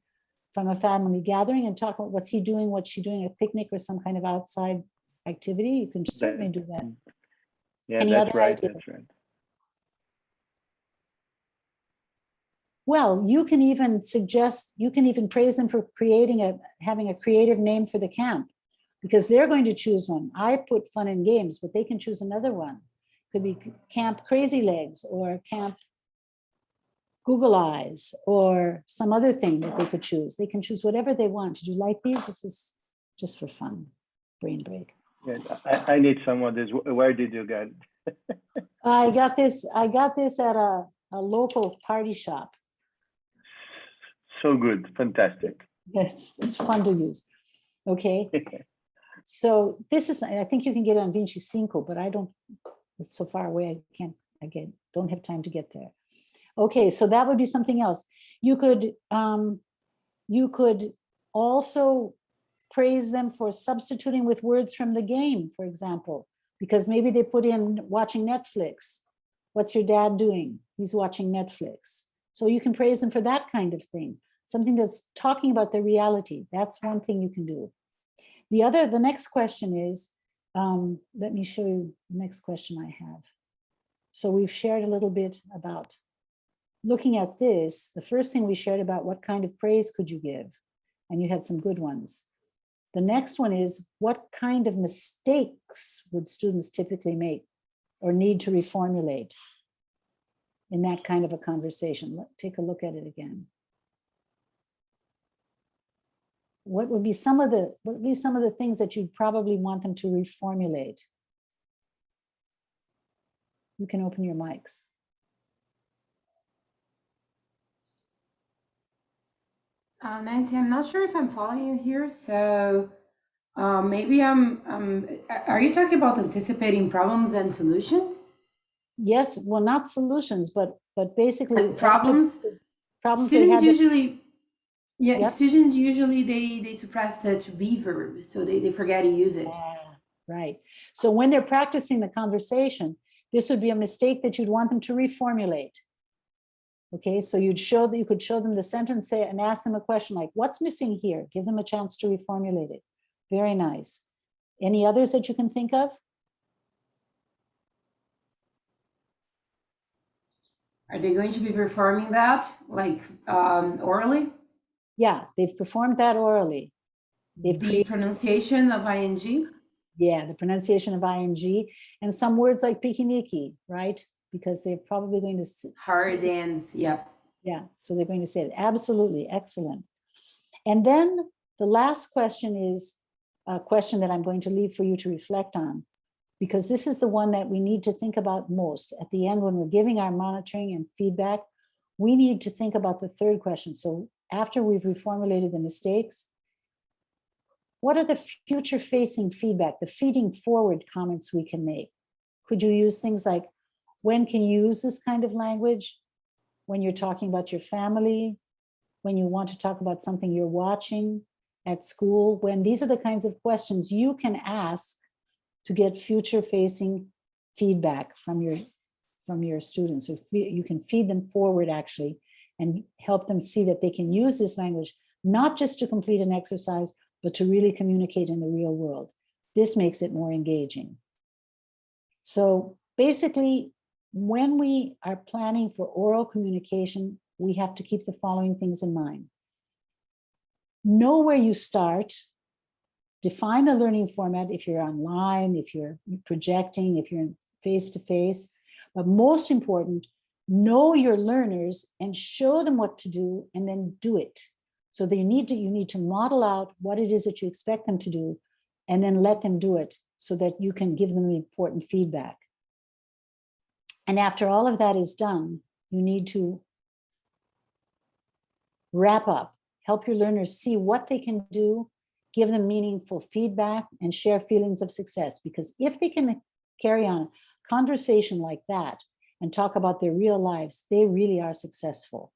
gathering and talk about what's he doing, what's she doing, a picnic or some kind of outside activity. You can certainly do that. Yeah, Any that's other right. ideas? That's right. Well, you can even praise them for having a creative name for the camp, because they're going to choose one. I put fun and games, but they can choose another one. Could be Camp Crazy Legs or Camp Google Eyes or some other thing that they could choose. They can choose whatever they want. Did you like these? This is just for fun, brain break. Yeah, I need some of this. Where did you get it? I got this at a local party shop. So good, fantastic. It's fun to use. Okay. So this is, I think you can get it on Vinci Cinco, but I don't, it's so far away, don't have time to get there. Okay, so that would be something else. You could also praise them for substituting with words from the game, for example, because maybe they put in watching Netflix. What's your dad doing? He's watching Netflix. So you can praise them for that kind of thing, something that's talking about the reality. That's one thing you can do. The next question is, let me show you the next question I have. So we've shared a little bit about looking at this. The first thing we shared about what kind of praise could you give? And you had some good ones. The next one is, what kind of mistakes would students typically make or need to reformulate in that kind of a conversation? Let's take a look at it again. What would be some of the things that you'd probably want them to reformulate? You can open your mics. Nancy, I'm not sure if I'm following you here. So maybe are you talking about anticipating problems and solutions? Yes, well, not solutions, but basically problems. Students usually, students usually they suppress the to be verb, so they forget to use it. Right. So when they're practicing the conversation, this would be a mistake that you'd want them to reformulate. Okay, so you could show them the sentence and ask them a question like, what's missing here? Give them a chance to reformulate it. Very nice. Any others that you can think of? Are they going to be performing that like orally? Yeah, they've performed that orally. The pronunciation of ing? Yeah, the pronunciation of ing and some words like pikiniki, right? Because they're probably going to hard ends, yep. Yeah, so they're going to say it. Absolutely, excellent. And then the last question is a question that I'm going to leave for you to reflect on, because this is the one that we need to think about most. At the end, when we're giving our monitoring and feedback, we need to think about the third question. So after we've reformulated the mistakes, what are the future-facing feedback, the feeding forward comments we can make? Could you use things like, when can you use this kind of language? When you're talking about your family, when you want to talk about something you're watching at school, when these are the kinds of questions you can ask to get future-facing feedback from your students. So you can feed them forward actually and help them see that they can use this language, not just to complete an exercise, but to really communicate in the real world. This makes it more engaging. So basically, when we are planning for oral communication, we have to keep the following things in mind. Know where you start, define the learning format if you're online, if you're projecting, if you're face-to-face, but most important, know your learners and show them what to do and then do it. So that you need to model out what it is that you expect them to do and then let them do it so that you can give them the important feedback. And after all of that is done, you need to wrap up, help your learners see what they can do, give them meaningful feedback, and share feelings of success. Because if they can carry on a conversation like that and talk about their real lives, they really are successful.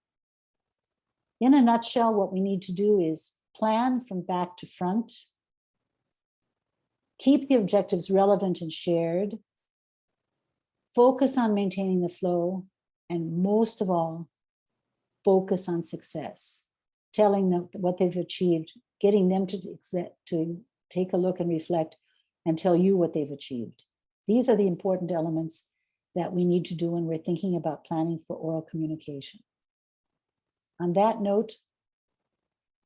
In a nutshell, what we need to do is plan from back to front, keep the objectives relevant and shared, focus on maintaining the flow, and most of all, focus on success, telling them what they've achieved, getting them to take a look and reflect and tell you what they've achieved. These are the important elements that we need to do when we're thinking about planning for oral communication. On that note,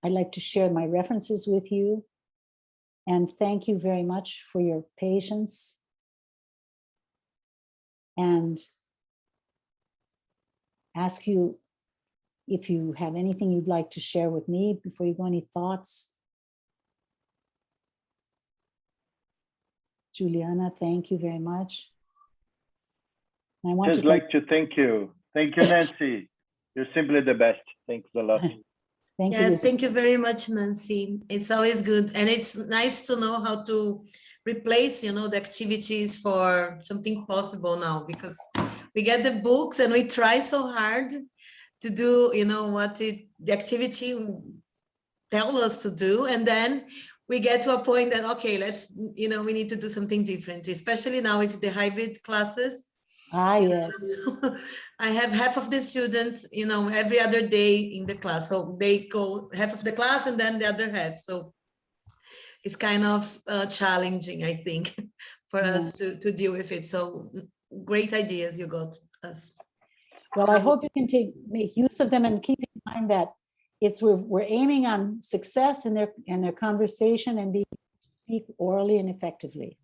I'd like to share my references with you and thank you very much for your patience. And ask you if you have anything you'd like to share with me before you go, any thoughts? Juliana, thank you very much. I want Just like to thank you. Thank you, Nancy. You're simply the best. Thanks a lot. Thank you. Yes, thank you very much, Nancy. It's always good. And it's nice to know how to replace, you know, the activities for something possible now, because we get the books and we try so hard to do, you know, what the activity tell us to do. And then we get to a point that, okay, let's, you know, we need to do something different, especially now with the hybrid classes. Ah, yes. I have half of the students, you know, every other day in the class. So they go half of the class and then the other half. So it's kind of challenging, I think, for us to deal with it. So great ideas you got us. Well, I hope you can make use of them and keep in mind that we're aiming on success in their conversation and being able to speak orally and effectively.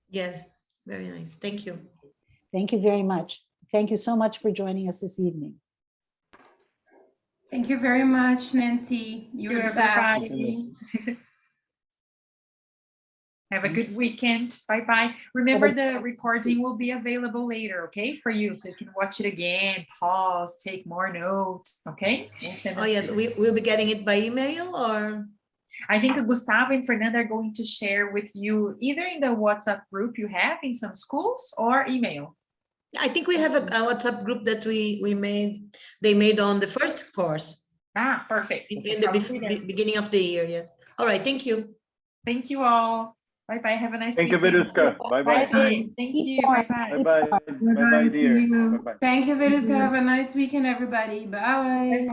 Yes, very nice. Thank you. Thank you very much. Thank you so much for joining us this evening. Thank you very much, Nancy. You're the best. Have a good weekend. Bye-bye. Remember, the recording will be available later, okay, for you. So you can watch it again, pause, take more notes, okay? Oh, yes. We'll be getting it by email or? I think Gustavo and Fernanda are going to share with you either in the WhatsApp group you have in some schools or email. I think we have a WhatsApp group that they made on the first course. Ah, perfect. In the beginning of the year, yes. All right, thank you. Thank you all. Bye-bye. Have a nice weekend. Thank you, Veruska. Bye-bye. Thank you. Bye-bye. Bye-bye. Bye-bye, dear. Bye-bye. Thank you, Veruska. Have a nice weekend, everybody. Bye.